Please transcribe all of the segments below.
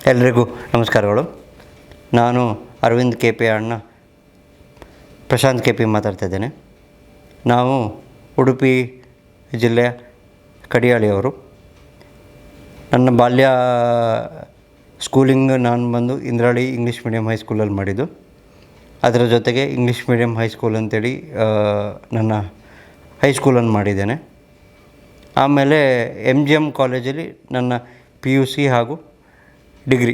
ಎಲ್ರಿಗೂ ನಮಸ್ಕಾರಗಳು. ನಾನು ಅರವಿಂದ್ ಕೆ ಪಿ ಅಣ್ಣ ಪ್ರಶಾಂತ್ ಕೆ ಪಿ ಮಾತಾಡ್ತಾಯಿದ್ದೇನೆ. ನಾವು ಉಡುಪಿ ಜಿಲ್ಲೆಯ ಕಡಿಯಾಳಿಯವರು. ನನ್ನ ಬಾಲ್ಯ ಸ್ಕೂಲಿಂಗ್ ನಾನು ಬಂದು ಇಂದ್ರಾಳಿ ಇಂಗ್ಲೀಷ್ ಮೀಡಿಯಮ್ ಹೈಸ್ಕೂಲಲ್ಲಿ ಮಾಡಿದ್ದು. ಅದರ ಜೊತೆಗೆ ಇಂಗ್ಲೀಷ್ ಮೀಡಿಯಮ್ ಹೈಸ್ಕೂಲ್ ಅಂತೇಳಿ ನನ್ನ ಹೈಸ್ಕೂಲನ್ನು ಮಾಡಿದ್ದೇನೆ. ಆಮೇಲೆ MGM ಕಾಲೇಜಲ್ಲಿ ನನ್ನ PUC ಹಾಗೂ ಡಿಗ್ರಿ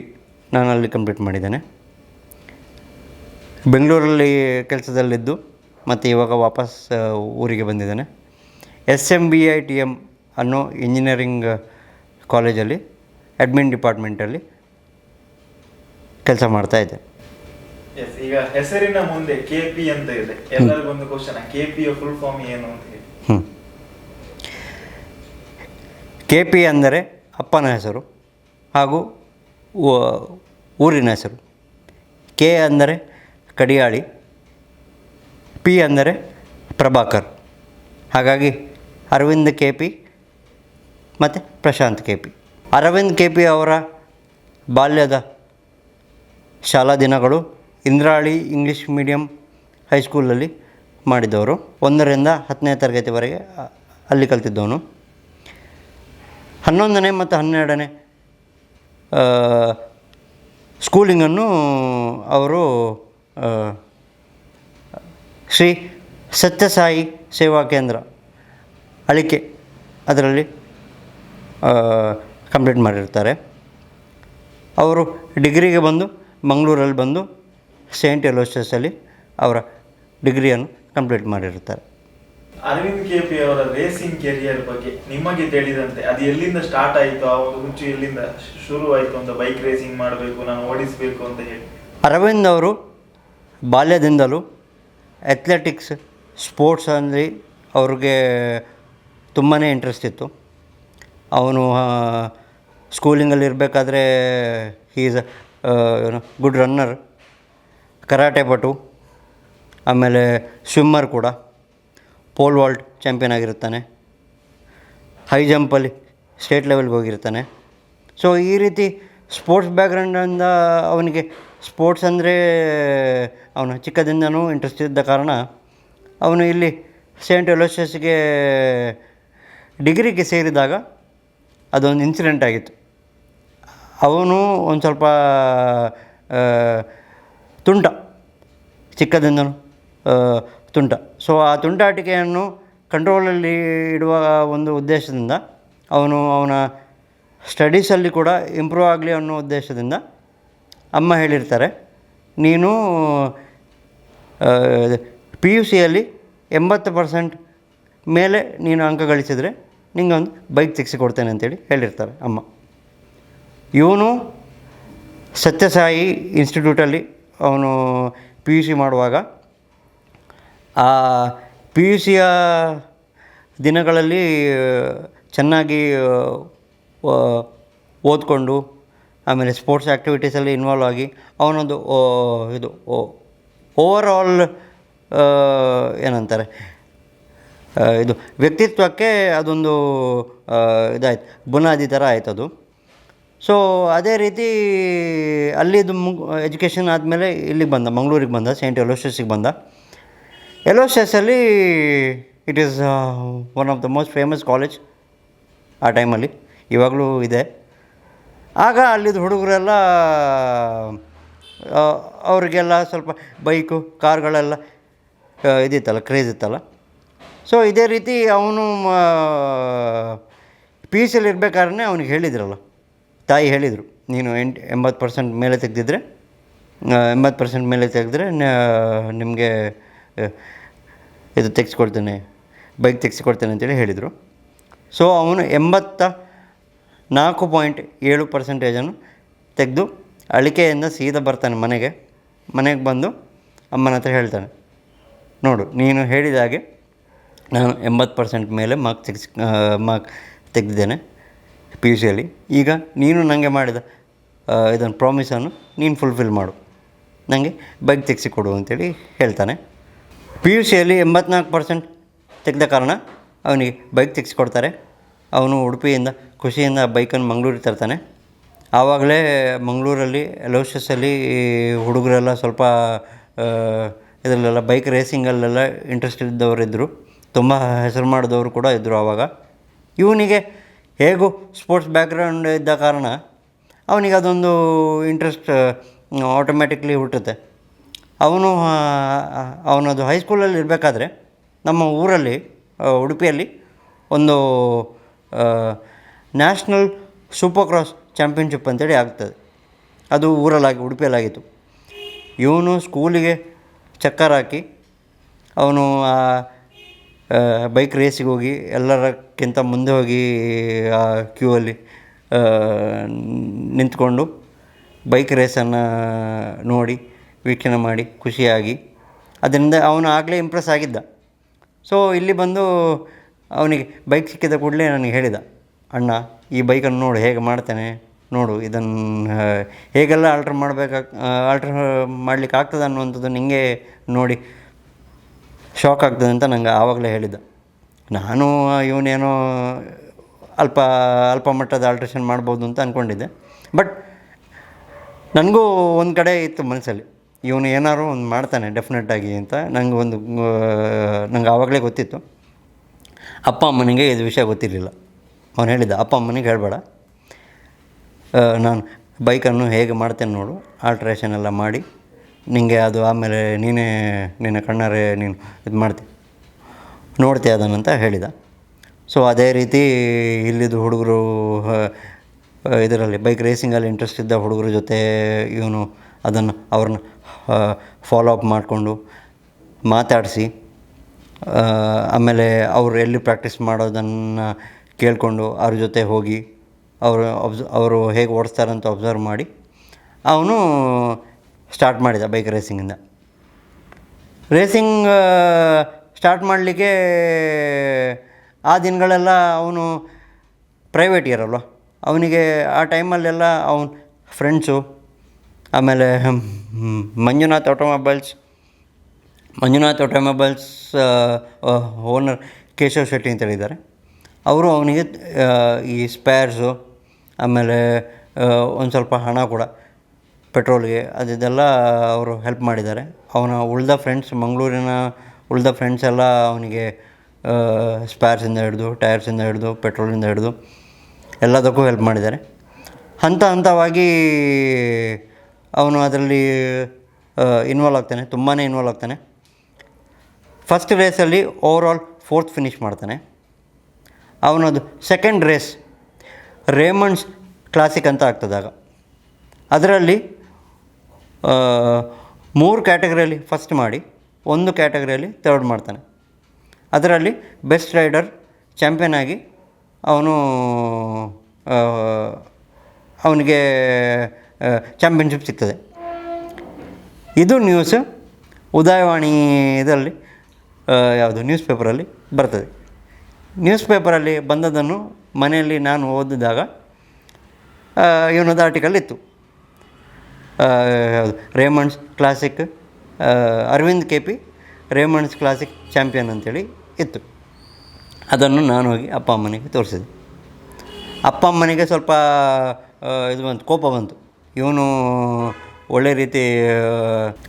ನಾನು ಅಲ್ಲಿ ಕಂಪ್ಲೀಟ್ ಮಾಡಿದ್ದೇನೆ. ಬೆಂಗಳೂರಲ್ಲಿ ಕೆಲಸದಲ್ಲಿದ್ದು ಮತ್ತು ಇವಾಗ ವಾಪಸ್ ಊರಿಗೆ ಬಂದಿದ್ದೇನೆ. SMBITM ಅನ್ನೋ ಇಂಜಿನಿಯರಿಂಗ್ ಕಾಲೇಜಲ್ಲಿ ಅಡ್ಮಿನ್ ಡಿಪಾರ್ಟ್ಮೆಂಟಲ್ಲಿ ಕೆಲಸ ಮಾಡ್ತಾಯಿದ್ದೆ. ಈಗ ಹೆಸರಿನ ಮುಂದೆ KP ಅಂತ ಇದೆ. ಎಲ್ಲರಿಗೊಂದು ಕ್ವಶನ್, KP ಯ ಫುಲ್ ಫಾರ್ಮ್ ಏನು ಅಂತ ಹೇಳಿ. KP ಅಂದರೆ ಅಪ್ಪನ ಹೆಸರು ಹಾಗೂ ಊರಿನ ಹೆಸರು. K ಅಂದರೆ ಕಡಿಯಾಳಿ, P ಅಂದರೆ ಪ್ರಭಾಕರ್. ಹಾಗಾಗಿ ಅರವಿಂದ್ KP ಮತ್ತು ಪ್ರಶಾಂತ್ KP. ಅರವಿಂದ್ KP ಅವರ ಬಾಲ್ಯದ ಶಾಲಾ ದಿನಗಳು ಇಂದ್ರಾಳಿ ಇಂಗ್ಲೀಷ್ ಮೀಡಿಯಮ್ ಹೈಸ್ಕೂಲಲ್ಲಿ ಮಾಡಿದವರು. 1ರಿಂದ 10ನೇ ತರಗತಿವರೆಗೆ ಅಲ್ಲಿ ಕಲಿತಿದ್ದವನು. 11ನೇ ಮತ್ತು 12ನೇ ಸ್ಕೂಲಿಂಗನ್ನು ಅವರು ಶ್ರೀ ಸತ್ಯಸಾಯಿ ಸೇವಾ ಕೇಂದ್ರ ಅಳಿಕೆ ಅದರಲ್ಲಿ ಕಂಪ್ಲೀಟ್ ಮಾಡಿರ್ತಾರೆ. ಅವರು ಡಿಗ್ರಿಗೆ ಬಂದು ಮಂಗಳೂರಲ್ಲಿ ಬಂದು ಸೇಂಟ್ ಎಲೋಸಿಯಸಲ್ಲಿ ಅವರ ಡಿಗ್ರಿಯನ್ನು ಕಂಪ್ಲೀಟ್ ಮಾಡಿರ್ತಾರೆ. ಅರವಿಂದ್ KP ಅವರ ರೇಸಿಂಗ್ ಕೆರಿಯರ್ ಬಗ್ಗೆ ನಿಮಗೆ ತಿಳಿದಂತೆ ಅದು ಎಲ್ಲಿಂದ ಸ್ಟಾರ್ಟ್ ಆಯಿತು, ಆ ಒಂದು ಹುಚ್ಚು ಎಲ್ಲಿಂದ ಶುರುವಾಯಿತು ಅಂತ, ಬೈಕ್ ರೇಸಿಂಗ್ ಮಾಡಬೇಕು, ನಾನು ಓಡಿಸಬೇಕು ಅಂತ ಹೇಳಿ? ಅರವಿಂದ್ ಅವರು ಬಾಲ್ಯದಿಂದಲೂ ಅಥ್ಲೆಟಿಕ್ಸ್ ಸ್ಪೋರ್ಟ್ಸಲ್ಲಿ ಅವ್ರಿಗೆ ತುಂಬಾ ಇಂಟ್ರೆಸ್ಟ್ ಇತ್ತು. ಅವನು ಸ್ಕೂಲಿಂಗಲ್ಲಿ ಇರಬೇಕಾದ್ರೆ he is good runner, karate ಪಟು, ಆಮೇಲೆ ಸ್ವಿಮ್ಮರ್ ಕೂಡ, ಪೋಲ್ ವಾಲ್ಟ್ ಚಾಂಪಿಯನ್ ಆಗಿರ್ತಾನೆ, ಹೈ ಜಂಪಲ್ಲಿ ಸ್ಟೇಟ್ ಲೆವೆಲ್ಗೆ ಹೋಗಿರ್ತಾನೆ. ಸೊ ಈ ರೀತಿ ಸ್ಪೋರ್ಟ್ಸ್ ಬ್ಯಾಕ್ಗ್ರೌಂಡಿಂದ ಅವನಿಗೆ ಸ್ಪೋರ್ಟ್ಸ್ ಅಂದರೆ ಅವನು ಚಿಕ್ಕದಿಂದನೂ ಇಂಟ್ರೆಸ್ಟ್ ಇದ್ದ ಕಾರಣ ಅವನು ಇಲ್ಲಿ ಸೇಂಟ್ ಎಲೋಸಿಯಸ್ಗೆ ಡಿಗ್ರಿಗೆ ಸೇರಿದಾಗ ಅದೊಂದು ಇನ್ಸಿಡೆಂಟ್ ಆಗಿತ್ತು. ಅವನು ಒಂದು ಸ್ವಲ್ಪ ತುಂಟ, ಚಿಕ್ಕದಿಂದನೂ ತುಂಟ. ಸೊ ಆ ತುಂಟಾಟಿಕೆಯನ್ನು ಕಂಟ್ರೋಲಲ್ಲಿ ಇಡುವ ಒಂದು ಉದ್ದೇಶದಿಂದ ಅವನ ಸ್ಟಡೀಸಲ್ಲಿ ಕೂಡ ಇಂಪ್ರೂವ್ ಆಗಲಿ ಅನ್ನೋ ಉದ್ದೇಶದಿಂದ ಅಮ್ಮ ಹೇಳಿರ್ತಾರೆ, ನೀನು PUCಯಲ್ಲಿ 80% ಮೇಲೆ ನೀನು ಅಂಕ ಗಳಿಸಿದರೆ ನಿಂಗೊಂದು ಬೈಕ್ ತೆಗೆಸಿಕೊಡ್ತೇನೆ ಅಂತೇಳಿ ಹೇಳಿರ್ತಾರೆ ಅಮ್ಮ. ಇವನು ಸತ್ಯಸಾಯಿ ಇನ್ಸ್ಟಿಟ್ಯೂಟಲ್ಲಿ ಅವನು PUC ಮಾಡುವಾಗ ಆ PUCಯ ದಿನಗಳಲ್ಲಿ ಚೆನ್ನಾಗಿ ಓದ್ಕೊಂಡು ಆಮೇಲೆ ಸ್ಪೋರ್ಟ್ಸ್ ಆ್ಯಕ್ಟಿವಿಟೀಸಲ್ಲಿ ಇನ್ವಾಲ್ವ್ ಆಗಿ ಅವನೊಂದು ಓವರಾಲ್ ಏನಂತಾರೆ ಇದು ವ್ಯಕ್ತಿತ್ವಕ್ಕೆ ಅದೊಂದು ಇದಾಯ್ತು, ಬುನಾದಿ ಥರ ಆಯ್ತದು. ಸೊ ಅದೇ ರೀತಿ ಅಲ್ಲಿದು ಎಜುಕೇಷನ್ ಆದಮೇಲೆ ಇಲ್ಲಿಗೆ ಬಂದ, ಮಂಗಳೂರಿಗೆ ಬಂದ, ಸೇಂಟ್ ಎಲೋಸಿಯಸ್ಸಿಗೆ ಬಂದ. ಎಲೋಸಿಯಸ್ಸಲ್ಲಿ it is one of the most famous college ಆ ಟೈಮಲ್ಲಿ, ಇವಾಗಲೂ ಇದೆ. ಆಗ ಅಲ್ಲಿದ್ದು ಹುಡುಗರೆಲ್ಲ ಅವರಿಗೆಲ್ಲ ಸ್ವಲ್ಪ ಬೈಕು ಕಾರ್ಗಳೆಲ್ಲ ಇದಿತ್ತಲ್ಲ, ಕ್ರೇಜ್ ಇತ್ತಲ್ಲ. ಸೊ ಇದೇ ರೀತಿ ಅವನು PUCಯಲ್ಲಿ ಇರಬೇಕಾದ್ರೆ ಅವನಿಗೆ ಹೇಳಿದ್ರಲ್ಲ, ತಾಯಿ ಹೇಳಿದರು, ನೀನು 80% ಮೇಲೆ ತೆಗೆದಿದ್ರೆ 80% ಮೇಲೆ ತೆಗೆದ್ರೆ ನಿಮಗೆ ಇದು ತೆಗೆಸ್ಕೊಡ್ತೇನೆ, ಬೈಕ್ ತೆಗೆಸಿಕೊಡ್ತೇನೆ ಅಂತೇಳಿ ಹೇಳಿದರು. ಸೊ ಅವನು 84.7% ತೆಗೆದು ಅಳಿಕೆಯಿಂದ ಸೀದಾ ಬರ್ತಾನೆ ಮನೆಗೆ ಬಂದು ಅಮ್ಮನ ಹತ್ರ ಹೇಳ್ತಾನೆ, ನೋಡು ನೀನು ಹೇಳಿದ ಹಾಗೆ ನಾನು 80% ಮೇಲೆ ಮಾರ್ಕ್ ತೆಗೆದಿದ್ದೇನೆ PUCಯಲ್ಲಿ. ಈಗ ನೀನು ನನಗೆ ಮಾಡಿದ ಇದನ್ನು ಪ್ರಾಮಿಸನ್ನು ನೀನು ಫುಲ್ಫಿಲ್ ಮಾಡು, ನನಗೆ ಬೈಕ್ ತೆಗೆಸಿಕೊಡು ಅಂತೇಳಿ ಹೇಳ್ತಾನೆ. PUCಯಲ್ಲಿ 84% ತೆಗೆದ ಕಾರಣ ಅವನಿಗೆ ಬೈಕ್ ತೆಗೆಸಿಕೊಡ್ತಾರೆ. ಅವನು ಉಡುಪಿಯಿಂದ ಖುಷಿಯಿಂದ ಬೈಕನ್ನು ಮಂಗಳೂರಿಗೆ ತರ್ತಾನೆ. ಆವಾಗಲೇ ಮಂಗಳೂರಲ್ಲಿ ಅಲೋಷಿಯಸಲ್ಲಿ ಹುಡುಗರೆಲ್ಲ ಸ್ವಲ್ಪ ಇದರಲ್ಲೆಲ್ಲ ಬೈಕ್ ರೇಸಿಂಗಲ್ಲೆಲ್ಲ ಇಂಟ್ರೆಸ್ಟ್ ಇದ್ದವರಿದ್ದರು, ತುಂಬ ಹೆಸರು ಮಾಡಿದವರು ಕೂಡ ಇದ್ದರು ಆವಾಗ. ಇವನಿಗೆ ಹೇಗೂ ಸ್ಪೋರ್ಟ್ಸ್ ಬ್ಯಾಕ್ಗ್ರೌಂಡ್ ಇದ್ದ ಕಾರಣ ಅವನಿಗೆ ಅದೊಂದು ಇಂಟ್ರೆಸ್ಟ್ ಆಟೋಮ್ಯಾಟಿಕ್ಲಿ ಹುಟ್ಟುತ್ತೆ. ಅವನದು ಹೈಸ್ಕೂಲಲ್ಲಿ ಇರಬೇಕಾದ್ರೆ ನಮ್ಮ ಊರಲ್ಲಿ ಉಡುಪಿಯಲ್ಲಿ ಒಂದು ನ್ಯಾಷನಲ್ ಸೂಪರ್ ಕ್ರಾಸ್ ಚಾಂಪಿಯನ್ಶಿಪ್ ಅಂತೇಳಿ ಆಗ್ತದೆ. ಅದು ಉಡುಪಿಯಲ್ಲಾಗಿತ್ತು. ಇವನು ಸ್ಕೂಲಿಗೆ ಚಕ್ಕರ್ ಹಾಕಿ ಅವನು ಬೈಕ್ ರೇಸಿಗೆ ಹೋಗಿ ಎಲ್ಲರಕ್ಕಿಂತ ಮುಂದೆ ಹೋಗಿ ಆ ಕ್ಯೂ ಅಲ್ಲಿ ನಿಂತ್ಕೊಂಡು ಬೈಕ್ ರೇಸನ್ನು ನೋಡಿ ವೀಕ್ಷಣೆ ಮಾಡಿ ಖುಷಿಯಾಗಿ ಅದರಿಂದ ಅವನು ಆಗಲೇ ಇಂಪ್ರೆಸ್ ಆಗಿದ್ದ. ಸೊ ಇಲ್ಲಿ ಬಂದು ಅವನಿಗೆ ಬೈಕ್ ಸಿಕ್ಕಿದ ಕೂಡಲೇ ನನಗೆ ಹೇಳಿದ, ಅಣ್ಣ ಈ ಬೈಕನ್ನು ನೋಡು ಹೇಗೆ ಮಾಡ್ತೇನೆ ನೋಡು, ಇದನ್ನು ಹೇಗೆಲ್ಲ ಆಲ್ಟ್ರ್ ಮಾಡಲಿಕ್ಕೆ ಆಗ್ತದೆ ಅನ್ನುವಂಥದ್ದು ನಿಮಗೆ ನೋಡಿ ಶಾಕ್ ಆಗ್ತದೆ ಅಂತ ನಂಗೆ ಆವಾಗಲೇ ಹೇಳಿದ್ದ. ನಾನು ಇವನೇನೋ ಅಲ್ಪ ಮಟ್ಟದ ಆಲ್ಟ್ರೇಷನ್ ಮಾಡ್ಬೋದು ಅಂತ ಅಂದ್ಕೊಂಡಿದ್ದೆ. ಬಟ್ ನನಗೂ ಒಂದು ಕಡೆ ಇತ್ತು ಮನಸ್ಸಲ್ಲಿ, ಇವನು ಏನಾದ್ರು ಒಂದು ಮಾಡ್ತಾನೆ ಡೆಫಿನೆಟ್ಟಾಗಿ ಅಂತ ನಂಗೆ ಆವಾಗಲೇ ಗೊತ್ತಿತ್ತು. ಅಪ್ಪ ಅಮ್ಮನಿಗೆ ಇದು ವಿಷಯ ಗೊತ್ತಿರಲಿಲ್ಲ. ಅವನು ಹೇಳಿದ್ದ, ಅಪ್ಪ ಅಮ್ಮನಿಗೆ ಹೇಳಬೇಡ, ನಾನು ಬೈಕನ್ನು ಹೇಗೆ ಮಾಡ್ತೇನೆ ನೋಡು, ಆಲ್ಟ್ರೇಷನ್ ಎಲ್ಲ ಮಾಡಿ ನಿನಗೆ ಅದು ಆಮೇಲೆ ನಿನ್ನ ಕಣ್ಣಾರೆ ನೀನು ಇದು ನೋಡ್ತೀಯ ಅದನ್ನಂತ ಹೇಳಿದ. ಸೊ ಅದೇ ರೀತಿ ಇಲ್ಲಿದ್ದು ಹುಡುಗರು ಇದರಲ್ಲಿ ಬೈಕ್ ರೇಸಿಂಗಲ್ಲಿ ಇಂಟ್ರೆಸ್ಟ್ ಇದ್ದ ಹುಡುಗರ ಜೊತೆ ಇವನು ಅವ್ರನ್ನ ಫಾಲೋ ಅಪ್ ಮಾಡಿಕೊಂಡು ಮಾತಾಡಿಸಿ, ಆಮೇಲೆ ಅವರು ಎಲ್ಲಿ ಪ್ರಾಕ್ಟೀಸ್ ಮಾಡೋದನ್ನು ಕೇಳಿಕೊಂಡು ಅವ್ರ ಜೊತೆ ಹೋಗಿ ಅವರು ಹೇಗೆ ಓಡಿಸ್ತಾರಂತ ಅಬ್ಸರ್ವ್ ಮಾಡಿ ಅವನು ಸ್ಟಾರ್ಟ್ ಮಾಡಿದ ಬೈಕ್ ರೇಸಿಂಗಿಂದ. ರೇಸಿಂಗ್ ಸ್ಟಾರ್ಟ್ ಮಾಡಲಿಕ್ಕೆ ಆ ದಿನಗಳೆಲ್ಲ ಅವನು ಪ್ರೈವೇಟ್ ಇಯರಲ್ವ, ಅವನಿಗೆ ಆ ಟೈಮಲ್ಲೆಲ್ಲ ಅವನ ಫ್ರೆಂಡ್ಸು, ಆಮೇಲೆ ಮಂಜುನಾಥ್ ಆಟೋಮೊಬೈಲ್ಸ್ ಓನರ್ ಕೇಶವ್ ಶೆಟ್ಟಿ ಅಂತೇಳಿದ್ದಾರೆ. ಅವರು ಅವನಿಗೆ ಈ ಸ್ಪೇರ್ಸು, ಆಮೇಲೆ ಒಂದು ಸ್ವಲ್ಪ ಹಣ ಕೂಡ ಪೆಟ್ರೋಲ್ಗೆ ಅದೆಲ್ಲ ಅವರು ಹೆಲ್ಪ್ ಮಾಡಿದ್ದಾರೆ. ಅವನ ಮಂಗಳೂರಿನ ಉಳಿದ ಫ್ರೆಂಡ್ಸ್ ಎಲ್ಲ ಅವನಿಗೆ ಸ್ಪೇರ್ಸಿಂದ ಹಿಡಿದು, ಟೈರ್ಸಿಂದ ಹಿಡಿದು, ಪೆಟ್ರೋಲಿಂದ ಹಿಡಿದು ಎಲ್ಲದಕ್ಕೂ ಹೆಲ್ಪ್ ಮಾಡಿದ್ದಾರೆ. ಹಂತವಾಗಿ ಅವನು ಅದರಲ್ಲಿ ತುಂಬಾ ಇನ್ವಾಲ್ವ್ ಆಗ್ತಾನೆ. ಫಸ್ಟ್ ರೇಸಲ್ಲಿ ಓವರಾಲ್ 4th ಫಿನಿಷ್ ಮಾಡ್ತಾನೆ. ಅವನದು ಸೆಕೆಂಡ್ ರೇಸ್ ರೇಮಂಡ್ಸ್ ಕ್ಲಾಸಿಕ್ ಅಂತ ಆಗ್ತದಾಗ, ಅದರಲ್ಲಿ 3 ಕ್ಯಾಟಗರಿಯಲ್ಲಿ ಫಸ್ಟ್ ಮಾಡಿ 1 ಕ್ಯಾಟಗರಿಯಲ್ಲಿ ಥರ್ಡ್ ಮಾಡ್ತಾನೆ. ಅದರಲ್ಲಿ ಬೆಸ್ಟ್ ರೈಡರ್ ಚಾಂಪಿಯನ್ ಆಗಿ ಅವನಿಗೆ ಚಾಂಪಿಯನ್ಶಿಪ್ ಸಿಗ್ತದೆ. ಇದು ನ್ಯೂಸ್ ಉದಯವಾಣಿ ಇದರಲ್ಲಿ ನ್ಯೂಸ್ ಪೇಪರಲ್ಲಿ ಬರ್ತದೆ. ನ್ಯೂಸ್ ಪೇಪರಲ್ಲಿ ಬಂದದ್ದನ್ನು ಮನೆಯಲ್ಲಿ ನಾನು ಓದಿದಾಗ ಇವನದು ಆರ್ಟಿಕಲ್ ಇತ್ತು. Raymonds classic Arvind KP Raymonds classic champion ಅಂತೇಳಿ ಇತ್ತು. ಅದನ್ನು ನಾನು ಹೋಗಿ ಅಪ್ಪ ಅಮ್ಮನಿಗೆ ತೋರಿಸಿದೆ. ಅಪ್ಪ ಅಮ್ಮನಿಗೆ ಸ್ವಲ್ಪ ಕೋಪ ಬಂತು. ಇವನು ಒಳ್ಳೆ ರೀತಿ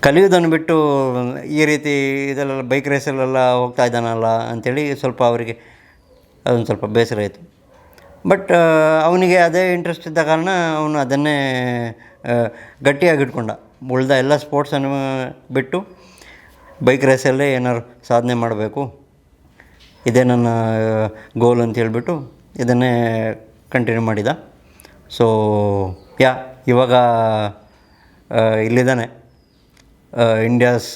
ಕಲಿಯೋದನ್ನು ಬಿಟ್ಟು ಈ ರೀತಿ ಇದೆಲ್ಲ ಬೈಕ್ ರೇಸಲ್ಲೆಲ್ಲ ಹೋಗ್ತಾ ಇದ್ದಾನಲ್ಲ ಅಂಥೇಳಿ ಅವರಿಗೆ ಅದೊಂದು ಸ್ವಲ್ಪ ಬೇಸರ ಆಯಿತು. ಬಟ್ ಅವನಿಗೆ ಅದೇ ಇಂಟ್ರೆಸ್ಟ್ ಇದ್ದ ಕಾರಣ ಅವನು ಅದನ್ನೇ ಗಟ್ಟಿಯಾಗಿ ಇಟ್ಕೊಂಡ. ಉಳಿದ ಎಲ್ಲ ಸ್ಪೋರ್ಟ್ಸನ್ನು ಬಿಟ್ಟು ಬೈಕ್ ರೇಸಲ್ಲೇ ಏನಾದ್ರು ಸಾಧನೆ ಮಾಡಬೇಕು, ಇದೇ ನನ್ನ ಗೋಲ್ ಅಂತ ಹೇಳಿಬಿಟ್ಟು ಇದನ್ನೇ ಕಂಟಿನ್ಯೂ ಮಾಡಿದ. ಸೊ ಇವಾಗ ಇಲ್ಲಿದ್ದಾನೆ, India's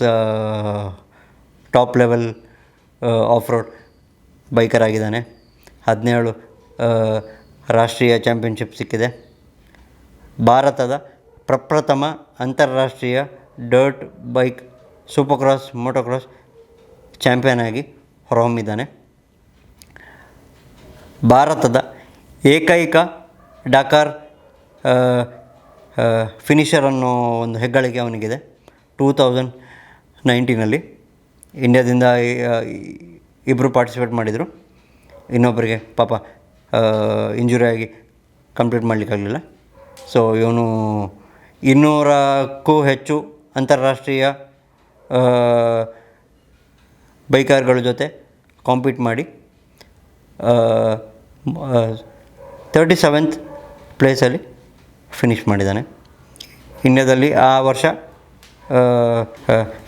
top level off road biker ಆಗಿದ್ದಾನೆ. 17 ರಾಷ್ಟ್ರೀಯ ಚಾಂಪಿಯನ್ಶಿಪ್ ಸಿಕ್ಕಿದೆ. ಭಾರತದ ಪ್ರಪ್ರಥಮ ಅಂತಾರಾಷ್ಟ್ರೀಯ dirt bike supercross motocross champion ಆಗಿ ಹೊರಹೊಮ್ಮಿದ್ದಾನೆ. ಭಾರತದ ಏಕೈಕ ಡಕಾರ್ ಫಿನಿಷರ್ ಅನ್ನೋ ಒಂದು ಹೆಗ್ಗಳಿಕೆ ಅವನಿಗಿದೆ. 2019 ಇಂಡಿಯಾದಿಂದ ಇಬ್ಬರು ಪಾರ್ಟಿಸಿಪೇಟ್ ಮಾಡಿದರು. ಇನ್ನೊಬ್ಬರಿಗೆ ಪಾಪ ಇಂಜುರಿ ಆಗಿ ಕಂಪ್ಲೀಟ್ ಮಾಡಲಿಕ್ಕಾಗಲಿಲ್ಲ. ಸೊ ಇವನು 200ಕ್ಕೂ ಹೆಚ್ಚು ಅಂತಾರಾಷ್ಟ್ರೀಯ ಬೈಕರ್ಗಳ ಜೊತೆ ಕಾಂಪೀಟ್ ಮಾಡಿ 37th ಪ್ಲೇಸಲ್ಲಿ ಫಿನಿಷ್ ಮಾಡಿದ್ದಾನೆ. ಇಂಡಿಯಾದಲ್ಲಿ ಆ ವರ್ಷ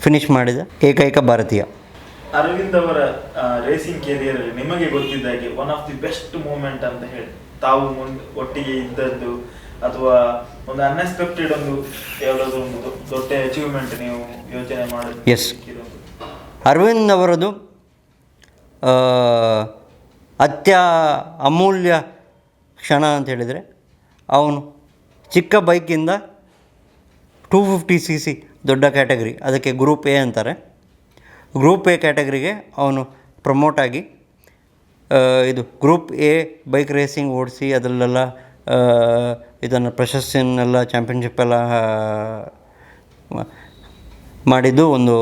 ಫಿನಿಷ್ ಮಾಡಿದ ಏಕೈಕ ಭಾರತೀಯ. ಅರವಿಂದ್ ಅವರ ರೇಸಿಂಗ್ ಕೆರಿಯರಲ್ಲಿ ನಿಮಗೆ ಗೊತ್ತಿದ್ದಾಗೆ one of the best moment ಅಂತ ಹೇಳಿ ತಾವು ಒಟ್ಟಿಗೆ ಇದ್ದದ್ದು ಅಥವಾ ಒಂದು ಅನ್ಎಕ್ಸ್ಪೆಕ್ಟೆಡ್ ಒಂದು ಯಾವುದಾದ್ರು ಒಂದು ದೊಡ್ಡ ಅಚೀವ್ಮೆಂಟ್ ನೀವು ಯೋಚನೆ ಮಾಡೋದು? ಎಸ್, ಅರವಿಂದ್ ಅವರದು ಅಮೂಲ್ಯ ಕ್ಷಣ ಅಂತ ಹೇಳಿದರೆ, ಅವನು ಚಿಕ್ಕ ಬೈಕಿಂದ 250cc ದೊಡ್ಡ ಕ್ಯಾಟಗರಿ, ಅದಕ್ಕೆ ಗ್ರೂಪ್ ಎ ಅಂತಾರೆ, ಗ್ರೂಪ್ ಎ ಕ್ಯಾಟಗರಿಗೆ ಅವನು ಪ್ರಮೋಟ್ ಆಗಿ ಇದು ಗ್ರೂಪ್ ಎ ಬೈಕ್ ರೇಸಿಂಗ್ ಓಡಿಸಿ ಅದರಲ್ಲೆಲ್ಲ ಇದನ್ನು ಪ್ರಶಸ್ತಿಯನ್ನೆಲ್ಲ ಚಾಂಪಿಯನ್ಶಿಪ್ ಎಲ್ಲ ಮಾಡಿದ್ದು ಒಂದು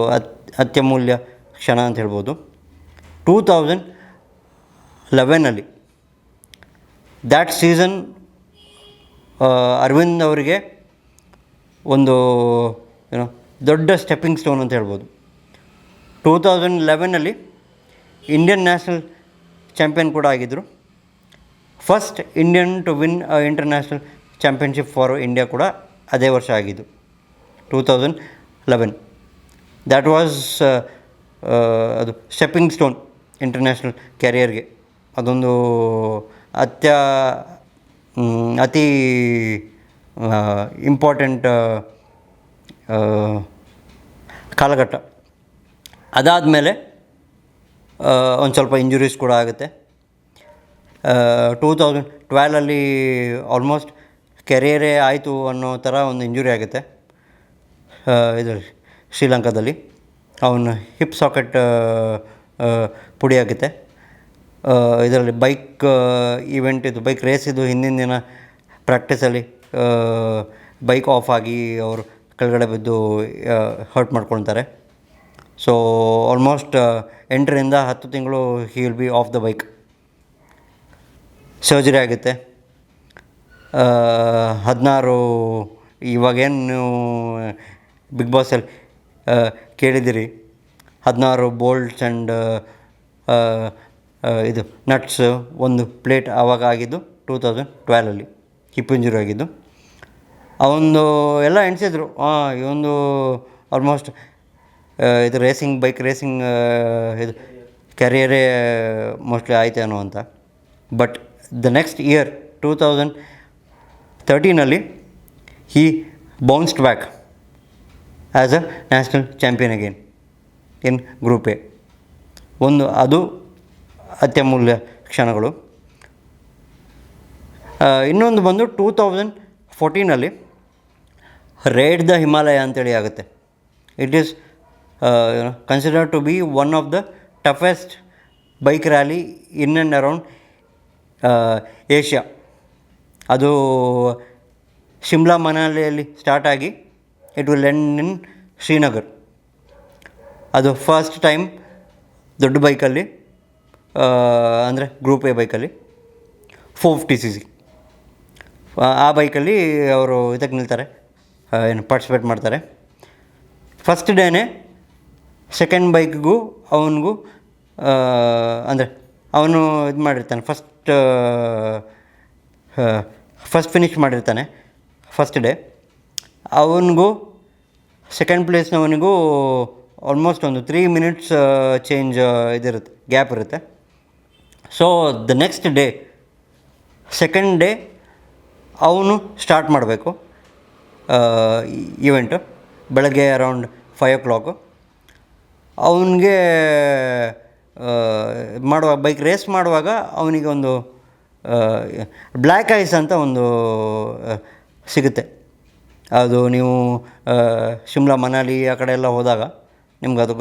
ಅತ್ಯಮೂಲ್ಯ ಕ್ಷಣ ಅಂತ ಹೇಳ್ಬೋದು. 2011 ದ್ಯಾಟ್ ಸೀಸನ್ ಅರವಿಂದ್ ಅವರಿಗೆ ಒಂದು ದೊಡ್ಡ ಸ್ಟೆಪ್ಪಿಂಗ್ ಸ್ಟೋನ್ ಅಂತ ಹೇಳ್ಬೋದು. 2011 ಇಂಡಿಯನ್ ನ್ಯಾಷನಲ್ ಚಾಂಪಿಯನ್ ಕೂಡ ಆಗಿದ್ದರು. First Indian to win international championship for India ಕೂಡ ಅದೇ ವರ್ಷ ಆಗಿದ್ದು, 2011. ದ್ಯಾಟ್ ವಾಸ್ ಅದು ಸ್ಟೆಪ್ಪಿಂಗ್ ಸ್ಟೋನ್ ಇಂಟರ್ನ್ಯಾಷನಲ್ ಕ್ಯಾರಿಯರ್ಗೆ. ಅದೊಂದು ಅತಿ ಇಂಪಾರ್ಟೆಂಟ್ ಕಾಲಘಟ್ಟ. ಅದಾದಮೇಲೆ ಒಂದು ಸ್ವಲ್ಪ ಇಂಜುರೀಸ್ ಕೂಡ ಆಗುತ್ತೆ. 2012 ಆಲ್ಮೋಸ್ಟ್ ಕೆರಿಯರೇ ಆಯಿತು ಅನ್ನೋ ಥರ ಒಂದು ಇಂಜುರಿ ಆಗುತ್ತೆ ಇದರಲ್ಲಿ ಶ್ರೀಲಂಕಾದಲ್ಲಿ. ಅವನ ಹಿಪ್ ಸಾಕೆಟ್ ಪುಡಿ ಆಗುತ್ತೆ. ಇದರಲ್ಲಿ ಬೈಕ್ ಈವೆಂಟ್ ಇದು, ಬೈಕ್ ರೇಸ್ ಇದು, ಹಿಂದಿನ ದಿನ ಪ್ರಾಕ್ಟೀಸಲ್ಲಿ ಬೈಕ್ ಆಫ್ ಆಗಿ ಅವರು ಕೆಳಗಡೆ ಬಿದ್ದು ಹರ್ಟ್ ಮಾಡ್ಕೊಳ್ತಾರೆ. ಸೊ ಆಲ್ಮೋಸ್ಟ್ 8ರಿಂದ 10 ತಿಂಗಳು he will be off the bike. Surgery ಆಗುತ್ತೆ. 16 ಇವಾಗೇನು ನೀವು ಬಿಗ್ ಬಾಸಲ್ಲಿ ಕೇಳಿದ್ದೀರಿ, 16 ಬೋಲ್ಟ್ಸ್ ಆ್ಯಂಡ್ ಇದು ನಟ್ಸ್ ಒಂದು ಪ್ಲೇಟ್ ಆವಾಗ ಆಗಿದ್ದು 2012 ಹಿಪ್ ಇಂಜುರಿ ಆಗಿದ್ದು. ಅವೊಂದು ಎಲ್ಲ ಎಣಿಸಿದ್ರು, ಇವೊಂದು ಆಲ್ಮೋಸ್ಟ್ ಇದು ಬೈಕ್ ರೇಸಿಂಗ್ ಇದು ಕ್ಯಾರಿಯರೇ ಮೋಸ್ಟ್ಲಿ ಆಯ್ತೇನೋ ಅಂತ. But the next year 2013 he bounced back as a national champion again in group A. ಅದು ಅತ್ಯಮೂಲ್ಯ ಕ್ಷಣಗಳು. ಇನ್ನೊಂದು ಬಂದು 2014 ರೈಡ್ ದ ಹಿಮಾಲಯ ಅಂತೇಳಿ ಆಗುತ್ತೆ. It is considered to be one of the toughest bike rally in and around Asia. ಅದು ಶಿಮ್ಲಾ ಮನಾಲಿಯಲ್ಲಿ start ಆಗಿ it will end in Srinagar. ಅದು ಫಸ್ಟ್ ಟೈಮ್ ದೊಡ್ಡ ಬೈಕಲ್ಲಿ, ಅಂದರೆ ಗ್ರೂಪ್ ಎ ಬೈಕಲ್ಲಿ 450cc ಆ ಬೈಕಲ್ಲಿ ಅವರು ಇದಕ್ಕೆ ನಿಲ್ತಾರೆ, ಪಾರ್ಟಿಸಿಪೇಟ್ ಮಾಡ್ತಾರೆ. ಫಸ್ಟ್ ಡೇನೇ ಸೆಕೆಂಡ್ ಬೈಕ್ಗೂ ಅವನಿಗೂ ಅಂದರೆ ಅವನು ಇದು ಮಾಡಿರ್ತಾನೆ, ಫಸ್ಟ್ ಫಿನಿಷ್ ಮಾಡಿರ್ತಾನೆ ಫಸ್ಟ್ ಡೇ. ಅವನಿಗೂ ಸೆಕೆಂಡ್ ಪ್ಲೇಸ್ನವನಿಗೂ ಆಲ್ಮೋಸ್ಟ್ ಒಂದು 3 minutes ಚೇಂಜ್ ಇದಿರುತ್ತೆ, ಗ್ಯಾಪ್ ಇರುತ್ತೆ. So the next day, second day ಅವನು ಸ್ಟಾರ್ಟ್ ಮಾಡಬೇಕು ಈವೆಂಟು ಬೆಳಗ್ಗೆ ಅರೌಂಡ್ 5 o'clock. ಅವನಿಗೆ ಬೈಕ್ ರೇಸ್ ಮಾಡುವಾಗ ಅವನಿಗೆ ಒಂದು ಬ್ಲ್ಯಾಕ್ ಐಸ್ ಅಂತ ಒಂದು ಸಿಗುತ್ತೆ. ಅದು ನೀವು ಶಿಮ್ಲಾ ಮನಾಲಿ ಆ ಕಡೆ ಎಲ್ಲ ಹೋದಾಗ ನಿಮ್ಗೆ ಅದು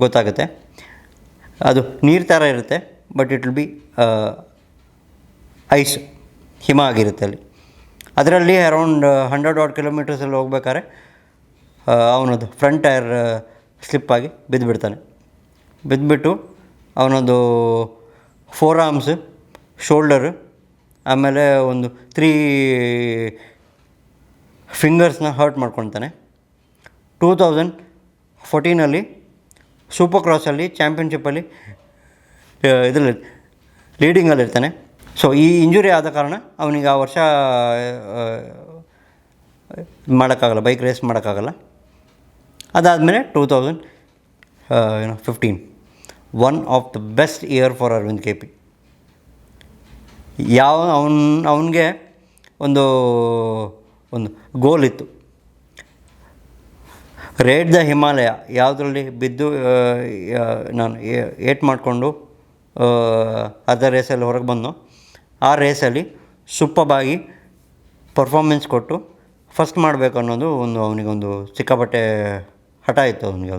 ಗೊತ್ತಾಗುತ್ತೆ. ಅದು ನೀರು ಥರ ಇರುತ್ತೆ, but it will be ice, ಹಿಮ ಆಗಿರುತ್ತೆ ಅಲ್ಲಿ. ಅದರಲ್ಲಿ ಅರೌಂಡ್ 100 odd kilometers ಹೋಗ್ಬೇಕಾದ್ರೆ ಅವನದು ಫ್ರಂಟ್ ಟೈರ್ ಸ್ಲಿಪ್ಪಾಗಿ ಬಿದ್ದುಬಿಡ್ತಾನೆ. ಬಿದ್ದುಬಿಟ್ಟು ಅವನದು 4 arms, ಶೋಲ್ಡರು ಆಮೇಲೆ ಒಂದು 3 ಫಿಂಗರ್ಸ್ನ ಹರ್ಟ್ ಮಾಡ್ಕೊತಾನೆ. 2014 ಸೂಪರ್ ಕ್ರಾಸಲ್ಲಿ ಚಾಂಪಿಯನ್ಶಿಪ್ಪಲ್ಲಿ ಇದರಲ್ಲಿ ಲೀಡಿಂಗಲ್ಲಿರ್ತಾನೆ. ಸೊ ಈ ಇಂಜುರಿ ಆದ ಕಾರಣ ಅವನಿಗೆ ಆ ವರ್ಷ ಮಾಡೋಕ್ಕಾಗಲ್ಲ, ಬೈಕ್ ರೇಸ್ ಮಾಡೋಕ್ಕಾಗಲ್ಲ. ಅದಾದಮೇಲೆ 2015 one of the best year for Arvind KP. ಅವನಿಗೆ ಒಂದು ಗೋಲ್ ಇತ್ತು, ರೇಡ್ ದ ಹಿಮಾಲಯ. ಯಾವುದರಲ್ಲಿ ಬಿದ್ದು ನಾನು ಏಟ್ ಮಾಡಿಕೊಂಡು ಅರ್ಧ ರೇಸಲ್ಲಿ ಹೊರಗೆ ಬಂದು ಆ ರೇಸಲ್ಲಿ ಸೂಪರ್ಬಾಗಿ ಪರ್ಫಾರ್ಮೆನ್ಸ್ ಕೊಟ್ಟು ಫಸ್ಟ್ ಮಾಡಬೇಕು ಅನ್ನೋದು ಅವನಿಗೊಂದು ಸಿಕ್ಕಾಪಟ್ಟೆ ಹಠ ಇತ್ತು ಅವನಿಗೆ.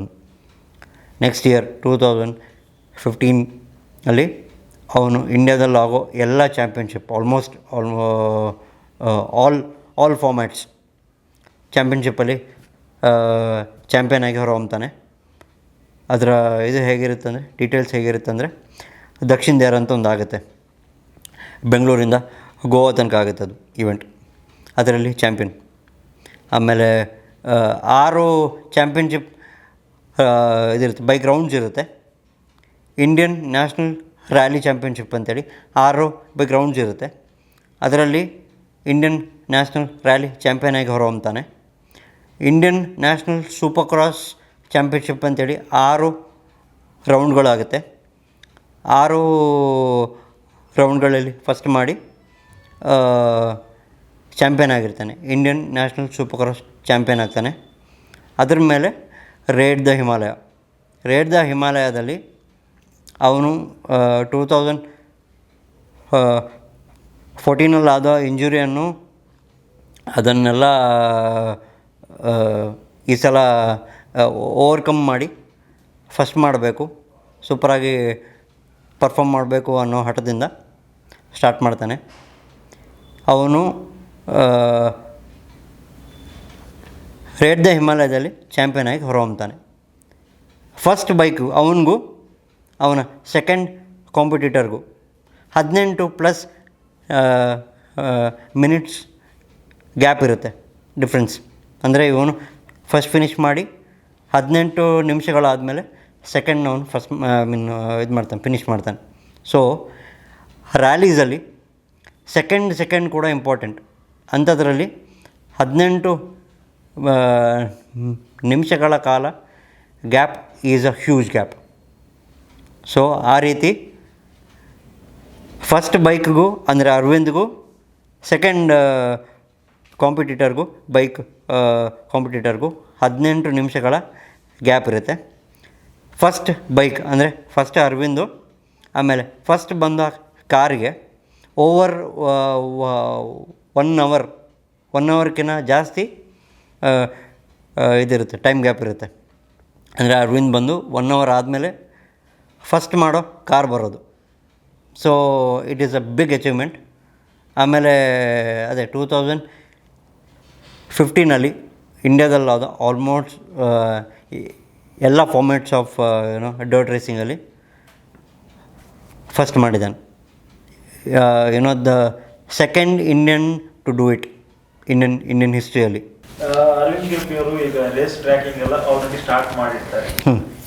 ನೆಕ್ಸ್ಟ್ ಇಯರ್ 2015 ಅವನು ಇಂಡಿಯಾದಲ್ಲಿ ಆಗೋ ಎಲ್ಲ ಚಾಂಪಿಯನ್ಶಿಪ್ ಆಲ್ಮೋಸ್ಟ್ ಆಲ್ ಫಾರ್ಮ್ಯಾಟ್ಸ್ ಚಾಂಪಿಯನ್ಶಿಪ್ಪಲ್ಲಿ ಚಾಂಪಿಯನ್ ಆಗಿ ಹೊರಹೊಮ್ತಾನೆ. ಅದರ ಇದು ಹೇಗಿರುತ್ತೆ ಅಂದರೆ, ಡೀಟೇಲ್ಸ್ ಹೇಗಿರುತ್ತೆ ಅಂದರೆ, ದಕ್ಷಿಣ ದೇರ ಅಂತ ಒಂದು ಆಗುತ್ತೆ, ಬೆಂಗಳೂರಿಂದ ಗೋವಾ ತನಕ ಆಗುತ್ತೆ ಅದು ಈವೆಂಟ್. ಅದರಲ್ಲಿ ಚಾಂಪಿಯನ್. ಆಮೇಲೆ 6 ಚಾಂಪಿಯನ್ಶಿಪ್ ಇದಿರುತ್ತೆ, ಬೈಕ್ ರೌಂಡ್ಸ್ ಇರುತ್ತೆ. ಇಂಡಿಯನ್ ನ್ಯಾಷನಲ್ ರ್ಯಾಲಿ ಚಾಂಪಿಯನ್ಶಿಪ್ ಅಂತೇಳಿ 6 ಬೈಕ್ ರೌಂಡ್ಸ್ ಇರುತ್ತೆ. ಅದರಲ್ಲಿ ಇಂಡಿಯನ್ ನ್ಯಾಷನಲ್ ರ್ಯಾಲಿ ಚಾಂಪಿಯನ್ ಆಗಿ ಹೊರಹೊಮ್ತಾನೆ. Indian national supercross championship ಅಂತೇಳಿ 6 ರೌಂಡ್ಗಳಾಗುತ್ತೆ. 6 ರೌಂಡ್ಗಳಲ್ಲಿ ಫಸ್ಟ್ ಮಾಡಿ ಚಾಂಪಿಯನ್ ಆಗಿರ್ತಾನೆ. Indian national supercross champion ಆಗ್ತಾನೆ. ಅದ್ರ ಮೇಲೆ ರೇಡ್ ದ ಹಿಮಾಲಯದಲ್ಲಿ ಅವನು 2014 ಆದ ಇಂಜುರಿಯನ್ನು ಅದನ್ನೆಲ್ಲ ಈ ಸಲ ಓವರ್ಕಮ್ ಮಾಡಿ ಫಸ್ಟ್ ಮಾಡಬೇಕು, ಸೂಪರಾಗಿ ಪರ್ಫಾರ್ಮ್ ಮಾಡಬೇಕು ಅನ್ನೋ ಹಠದಿಂದ ಸ್ಟಾರ್ಟ್ ಮಾಡ್ತಾನೆ. ಅವನು ರೇಡ್ ದ ಹಿಮಾಲಯದಲ್ಲಿ ಚಾಂಪಿಯನ್ ಆಗಿ ಹೊರಹೊಮ್ತಾನೆ. ಫಸ್ಟ್ ಬೈಕು ಅವನಿಗೂ ಅವನ ಸೆಕೆಂಡ್ ಕಾಂಪಿಟೇಟರ್ಗೂ 18+ ಮಿನಿಟ್ಸ್ ಗ್ಯಾಪ್ ಇರುತ್ತೆ, ಡಿಫ್ರೆನ್ಸ್. ಅಂದರೆ ಇವನು ಫಸ್ಟ್ ಫಿನಿಷ್ ಮಾಡಿ 18 ನಿಮಿಷಗಳಾದಮೇಲೆ ಸೆಕೆಂಡ್ ಅವನು ಫಿನಿಷ್ ಮಾಡ್ತಾನೆ. ಸೊ ರ್ಯಾಲೀಸಲ್ಲಿ ಸೆಕೆಂಡ್ ಕೂಡ ಇಂಪಾರ್ಟೆಂಟ್. ಅಂಥದ್ರಲ್ಲಿ 18 ನಿಮಿಷಗಳ ಕಾಲ gap is a huge gap. So ಆ ರೀತಿ ಫಸ್ಟ್ ಬೈಕ್ಗೂ ಅಂದರೆ ಅರವಿಂದ್ಗೂ, ಸೆಕೆಂಡ್ ಕಾಂಪಿಟೇಟರ್ಗೂ 18 ನಿಮಿಷಗಳ ಗ್ಯಾಪ್ ಇರುತ್ತೆ. ಫಸ್ಟ್ ಬೈಕ್ ಅಂದರೆ ಫಸ್ಟ್ ಅರವಿಂದು, ಆಮೇಲೆ ಫಸ್ಟ್ ಬಂದ ಕಾರಿಗೆ ಓವರ್ 1 ಅವರ್ಕಿಂತ ಜಾಸ್ತಿ ಇದಿರುತ್ತೆ, ಟೈಮ್ ಗ್ಯಾಪ್ ಇರುತ್ತೆ. ಅಂದರೆ ಅರವಿಂದ್ ಬಂದು 1 ಅವರ್ ಆದಮೇಲೆ ಫಸ್ಟ್ ಮಾಡೋ ಕಾರ್ ಬರೋದು. So it is a big achievement. ಆಮೇಲೆ ಅದೇ 2015 ಇಂಡಿಯಾದಲ್ಲಾದ ಆಲ್ಮೋಸ್ಟ್ ಎಲ್ಲ ಫಾರ್ಮ್ಯಾಟ್ಸ್ ಆಫ್ ಡರ್ಟ್ ರೇಸಿಂಗಲ್ಲಿ ಫಸ್ಟ್ ಮಾಡಿದ್ದಾನೆ. The second Indian to do it Indian ಹಿಸ್ಟ್ರಿಯಲ್ಲಿ. ಅರವಿಂದ್ KP ಅವರು ಈಗ ರೇಸ್ ಟ್ರ್ಯಾಕಿಂಗ್ ಎಲ್ಲ ಆಲ್ರೆಡಿ ಸ್ಟಾರ್ಟ್ ಮಾಡಿರ್ತಾರೆ.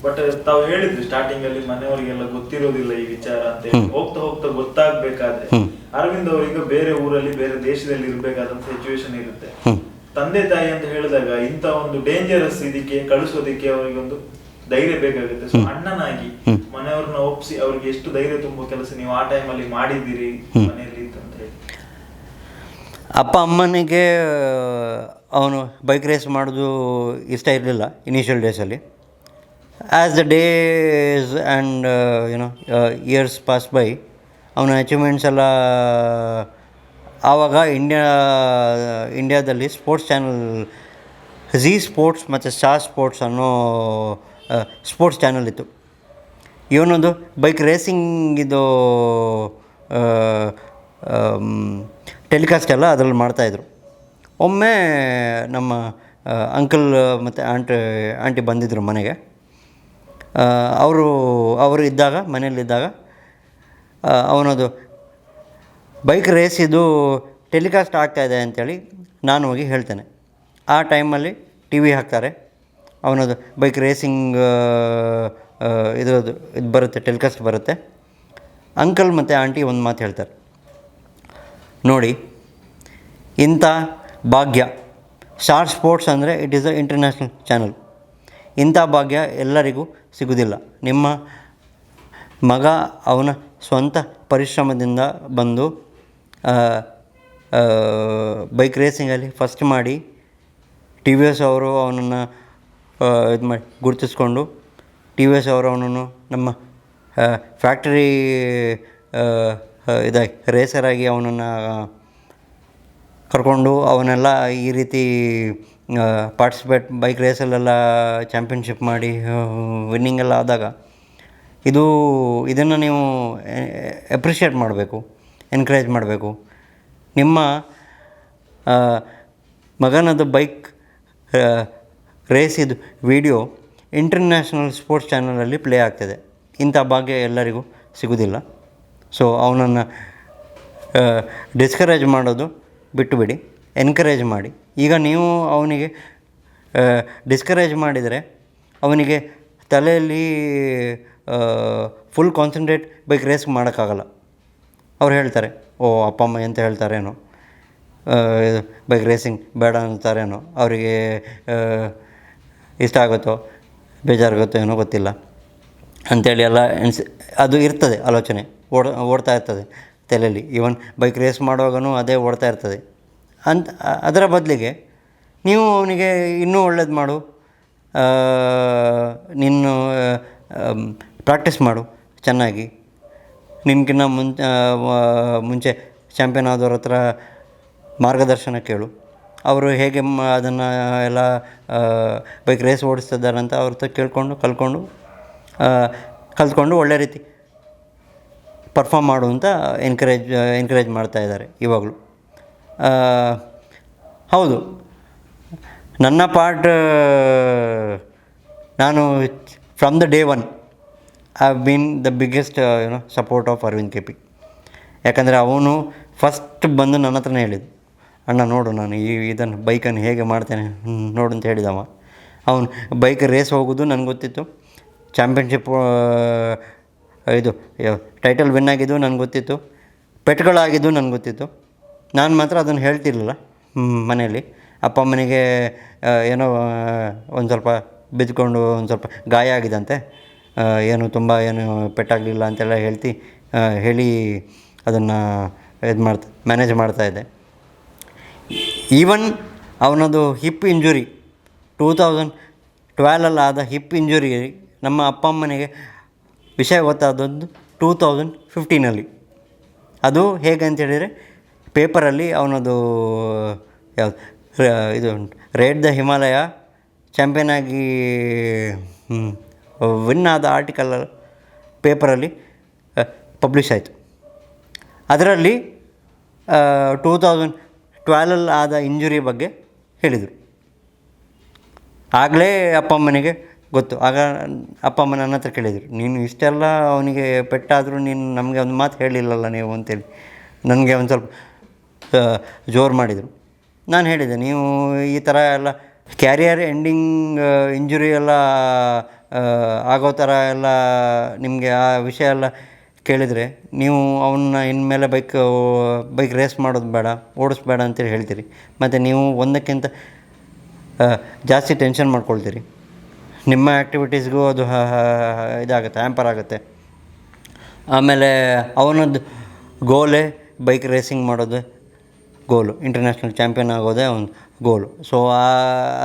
ಬಟ್ ತಾವು ಹೇಳಿದ್ರಿ ಸ್ಟಾರ್ಟಿಂಗ್ ಅಲ್ಲಿ ಮನೆಯವರಿಗೆಲ್ಲ ಗೊತ್ತಿರೋದಿಲ್ಲ ಈ ವಿಚಾರ ಅಂತ. ಹೋಗ್ತಾ ಗೊತ್ತಾಗ್ಬೇಕಾದ್ರೆ ಅರವಿಂದ್ ಅವರಿಗೆ ಬೇರೆ ಊರಲ್ಲಿ ಬೇರೆ ದೇಶದಲ್ಲಿ ಇರ್ಬೇಕಾದಂತ ಸಿಚುವೇಶನ್ ಇರುತ್ತೆ. ತಂದೆ ತಾಯಿ ಅಂತ ಹೇಳಿದಾಗ ಇಂತ ಒಂದು ಡೇಂಜರಸ್ ಇದಕ್ಕೆ ಕಳಿಸೋದಿಕ್ಕೆ ಅವರಿಗೊಂದು ಧೈರ್ಯ ಬೇಕಾಗುತ್ತೆ. ಸೊ ಅಣ್ಣನಾಗಿ ಮನೆಯವ್ರನ್ನ ಒಪ್ಸಿ ಅವ್ರಿಗೆ ಎಷ್ಟು ಧೈರ್ಯ ತುಂಬೋ ಕೆಲಸ ನೀವು ಆ ಟೈಮಲ್ಲಿ ಮಾಡಿದ್ದೀರಿ ಮನೆಯಲ್ಲಿ ಅಂತ ಹೇಳಿ. ಅಪ್ಪ ಅಮ್ಮನಿಗೆ ಅವನು ಬೈಕ್ ರೇಸ್ ಮಾಡೋದು ಇಷ್ಟ ಇರಲಿಲ್ಲ ಇನಿಷಿಯಲ್ ಡೇಸಲ್ಲಿ. As the days and years pass by ಅವನ ಅಚೀವ್ಮೆಂಟ್ಸ್ ಎಲ್ಲ ಆವಾಗ ಇಂಡಿಯಾದಲ್ಲಿ ಸ್ಪೋರ್ಟ್ಸ್ ಚಾನಲ್ ಝೀ ಸ್ಪೋರ್ಟ್ಸ್ ಮತ್ತು ಸ್ಟಾರ್ ಸ್ಪೋರ್ಟ್ಸ್ ಅನ್ನೋ ಸ್ಪೋರ್ಟ್ಸ್ ಚಾನಲ್ ಇತ್ತು. ಇವನೊಂದು ಬೈಕ್ ರೇಸಿಂಗಿದು ಟೆಲಿಕಾಸ್ಟ್ ಎಲ್ಲ ಅದರಲ್ಲಿ ಮಾಡ್ತಾಯಿದ್ರು. ಒಮ್ಮೆ ನಮ್ಮ ಅಂಕಲ್ ಮತ್ತು ಆಂಟಿ ಬಂದಿದ್ದರು ಮನೆಗೆ. ಅವರು ಇದ್ದಾಗ ಮನೆಯಲ್ಲಿದ್ದಾಗ ಅವನದು ಬೈಕ್ ರೇಸ್ ಇದು ಟೆಲಿಕಾಸ್ಟ್ ಆಗ್ತಾಯಿದೆ ಅಂಥೇಳಿ ನಾನು ಹೋಗಿ ಹೇಳ್ತೇನೆ. ಆ ಟೈಮಲ್ಲಿ ಟಿ ವಿ ಹಾಕ್ತಾರೆ, ಅವನದು ಬೈಕ್ ರೇಸಿಂಗ್ ಇದರದ್ದು ಇದು ಬರುತ್ತೆ, ಟೆಲಿಕಾಸ್ಟ್ ಬರುತ್ತೆ. ಅಂಕಲ್ ಮತ್ತು ಆಂಟಿ ಒಂದು ಮಾತು ಹೇಳ್ತಾರೆ, ನೋಡಿ ಇಂಥ ಭಾಗ್ಯ, ಸ್ಟಾರ್ ಸ್ಪೋರ್ಟ್ಸ್ ಅಂದರೆ it is a international channel. ಇಂಥ ಭಾಗ್ಯ ಎಲ್ಲರಿಗೂ ಸಿಗೋದಿಲ್ಲ. ನಿಮ್ಮ ಮಗ ಅವನ ಸ್ವಂತ ಪರಿಶ್ರಮದಿಂದ ಬಂದು ಬೈಕ್ ರೇಸಿಂಗಲ್ಲಿ ಫಸ್ಟ್ ಮಾಡಿ ಟಿ ವಿ ಎಸ್ ಅವರು ಅವನನ್ನು ಇದು ಮಾಡಿ ಗುರುತಿಸ್ಕೊಂಡು, ಟಿ ವಿ ಎಸ್ ಅವರು ಅವನನ್ನು ನಮ್ಮ ಫ್ಯಾಕ್ಟರಿ ಇದಾಗಿ ರೇಸರಾಗಿ ಅವನನ್ನು ಕರ್ಕೊಂಡು ಅವನ್ನೆಲ್ಲ ಈ ರೀತಿ ಪಾರ್ಟಿಸಿಪೇಟ್ ಬೈಕ್ ರೇಸಲ್ಲೆಲ್ಲ ಚಾಂಪಿಯನ್ಶಿಪ್ ಮಾಡಿ ವಿನ್ನಿಂಗ್ ಎಲ್ಲ ಆದಾಗ ಇದನ್ನು ನೀವು ಎಪ್ರಿಷಿಯೇಟ್ ಮಾಡಬೇಕು, ಎನ್ಕರೇಜ್ ಮಾಡಬೇಕು. ನಿಮ್ಮ ಮಗನದು ಬೈಕ್ ರೇಸಿದು ವಿಡಿಯೋ ಇಂಟರ್ನ್ಯಾಷನಲ್ ಸ್ಪೋರ್ಟ್ಸ್ ಚಾನಲಲ್ಲಿ ಪ್ಲೇ ಆಗ್ತದೆ. ಇಂಥ ಭಾಗ್ಯ ಎಲ್ಲರಿಗೂ ಸಿಗೋದಿಲ್ಲ. ಸೊ ಅವನನ್ನು ಡಿಸ್ಕರೇಜ್ ಮಾಡೋದು ಬಿಟ್ಟುಬಿಡಿ, ಎನ್ಕರೇಜ್ ಮಾಡಿ. ಈಗ ನೀವು ಅವನಿಗೆ ಡಿಸ್ಕರೇಜ್ ಮಾಡಿದರೆ ಅವನಿಗೆ ತಲೆಯಲ್ಲಿ ಫುಲ್ ಕಾನ್ಸಂಟ್ರೇಟ್ ಬೈಕ್ ರೇಸ್ ಮಾಡೋಕ್ಕಾಗಲ್ಲ. ಅವ್ರು ಹೇಳ್ತಾರೆ, ಓ ಅಪ್ಪ ಅಮ್ಮ ಎಂತ ಹೇಳ್ತಾರೇನೋ, ಬೈಕ್ ರೇಸಿಂಗ್ ಬೇಡ ಅಂತಾರೇನೋ, ಅವರಿಗೆ ಇಷ್ಟ ಆಗುತ್ತೋ ಬೇಜಾರಾಗುತ್ತೋ ಏನೋ ಗೊತ್ತಿಲ್ಲ ಅಂಥೇಳಿ ಎಲ್ಲ ಅದು ಇರ್ತದೆ ಆಲೋಚನೆ, ಓಡ್ತಾ ಇರ್ತದೆ ತಲೆಯಲ್ಲಿ. ಈವನ್ ಬೈಕ್ ರೇಸ್ ಮಾಡುವಾಗಲೂ ಅದೇ ಓಡ್ತಾ ಇರ್ತದೆ. ಅದರ ಬದಲಿಗೆ ನೀವು ಅವನಿಗೆ ಇನ್ನೂ ಒಳ್ಳೇದು ಮಾಡು, ನೀನು ಪ್ರಾಕ್ಟೀಸ್ ಮಾಡು ಚೆನ್ನಾಗಿ, ನಿನಗಿನ್ನ ಮುಂಚೆ ಚಾಂಪಿಯನ್ ಆದವ್ರ ಹತ್ರ ಮಾರ್ಗದರ್ಶನ ಕೇಳು, ಅವರು ಹೇಗೆ ಅದನ್ನು ಎಲ್ಲ ಬೈಕ್ ರೇಸ್ ಓಡಿಸ್ತಿದ್ದಾರಂತ ಅವ್ರ ಹತ್ರ ಕೇಳಿಕೊಂಡು ಕಲ್ತ್ಕೊಂಡು ಒಳ್ಳೆ ರೀತಿ ಪರ್ಫಾರ್ಮ್ ಮಾಡು ಅಂತ ಎನ್ಕರೇಜ್ ಮಾಡ್ತಾಯಿದ್ದಾರೆ ಇವಾಗಲೂ. ಹೌದು, ನನ್ನ ಪಾರ್ಟ್ ನಾನು from the day one I have been the biggest support of Arvind K P. ಯಾಕಂದರೆ ಅವನು ಫಸ್ಟ್ ಬಂದು ನನ್ನ ಹತ್ರನೇ ಹೇಳಿದ್ದು, ಅಣ್ಣ ನೋಡು ನಾನು ಇದನ್ನು ಬೈಕನ್ನು ಹೇಗೆ ಮಾಡ್ತೇನೆ ನೋಡು ಅಂತ ಹೇಳಿದವ. ಅವನು ಬೈಕ್ ರೇಸ್ ಹೋಗೋದು ನನಗೆ ಗೊತ್ತಿತ್ತು, ಚಾಂಪಿಯನ್ಶಿಪ್ ಇದು ಟೈಟಲ್ ವಿನ್ ಆಗಿದ್ದು ನನಗೆ ಗೊತ್ತಿತ್ತು, ಪೆಟ್ಗಳಾಗಿದ್ದು ನನಗೆ ಗೊತ್ತಿತ್ತು. ನಾನು ಮಾತ್ರ ಅದನ್ನು ಹೇಳ್ತಿರಲಿಲ್ಲ ಮನೆಯಲ್ಲಿ. ಅಪ್ಪ ಅಮ್ಮನಿಗೆ ಏನೋ ಒಂದು ಸ್ವಲ್ಪ ಬಿದ್ದುಕೊಂಡು ಒಂದು ಸ್ವಲ್ಪ ಗಾಯ ಆಗಿದಂತೆ, ಏನು ತುಂಬ ಏನು ಪೆಟ್ಟಾಗಲಿಲ್ಲ ಅಂತೆಲ್ಲ ಹೇಳಿ ಅದನ್ನು ಮ್ಯಾನೇಜ್ ಮಾಡ್ತಾಯಿದ್ದೆ. ಈವನ್ ಅವನದು ಹಿಪ್ ಇಂಜುರಿ 2012 ಆದ ಹಿಪ್ ಇಂಜುರಿ ನಮ್ಮ ಅಪ್ಪ ಅಮ್ಮನಿಗೆ ವಿಷಯ ಗೊತ್ತಾದದ್ದು 2015. ಅದು ಹೇಗೆ ಅಂತೇಳಿದರೆ ಪೇಪರಲ್ಲಿ ಅವನದು ಯಾವುದು ಇದು ರೇಡ್ ದ ಹಿಮಾಲಯ ಚಾಂಪಿಯನ್ ಆಗಿ ವಿನ್ ಆದ ಆರ್ಟಿಕಲ್ ಪೇಪರಲ್ಲಿ ಪಬ್ಲಿಷ್ ಆಯಿತು. ಅದರಲ್ಲಿ 2012 ಆದ ಇಂಜುರಿ ಬಗ್ಗೆ ಹೇಳಿದರು. ಆಗಲೇ ಅಪ್ಪ ಅಮ್ಮನಿಗೆ ಗೊತ್ತು. ಆಗ ಅಪ್ಪ ಅಮ್ಮ ನನ್ನ ಹತ್ರ ಕೇಳಿದರು, ನೀನು ಇಷ್ಟೆಲ್ಲ ಅವನಿಗೆ ಪೆಟ್ಟಾದರೂ ನೀನು ನಮಗೆ ಒಂದು ಮಾತು ಹೇಳಿಲ್ಲಲ್ಲ ನೀವು ಅಂತೇಳಿ ನನಗೆ ಒಂದು ಸ್ವಲ್ಪ ಜೋರು ಮಾಡಿದರು. ನಾನು ಹೇಳಿದೆ, ನೀವು ಈ ಥರ ಎಲ್ಲ ಕ್ಯಾರಿಯರ್ ಎಂಡಿಂಗ್ ಇಂಜುರಿ ಎಲ್ಲ ಆಗೋ ಥರ ಎಲ್ಲ ನಿಮಗೆ ಆ ವಿಷಯ ಎಲ್ಲ ಕೇಳಿದರೆ ನೀವು ಅವನ್ನ ಇನ್ಮೇಲೆ ಬೈಕ್ ರೇಸ್ ಮಾಡೋದು ಬೇಡ, ಓಡಿಸ್ಬೇಡ ಅಂತೇಳಿ ಹೇಳ್ತೀರಿ. ಮತ್ತು ನೀವು ಒಂದಕ್ಕಿಂತ ಜಾಸ್ತಿ ಟೆನ್ಷನ್ ಮಾಡ್ಕೊಳ್ತೀರಿ. ನಿಮ್ಮ ಆ್ಯಕ್ಟಿವಿಟೀಸ್ಗೂ ಅದು ಇದಾಗುತ್ತೆ, ಹ್ಯಾಂಪರ್ ಆಗುತ್ತೆ. ಆಮೇಲೆ ಅವನದ್ದು ಗೋಲೇ ಬೈಕ್ ರೇಸಿಂಗ್ ಮಾಡೋದು ಗೋಲು, ಇಂಟರ್ನ್ಯಾಷನಲ್ ಚಾಂಪಿಯನ್ ಆಗೋದೇ ಒಂದು ಗೋಲು. ಸೊ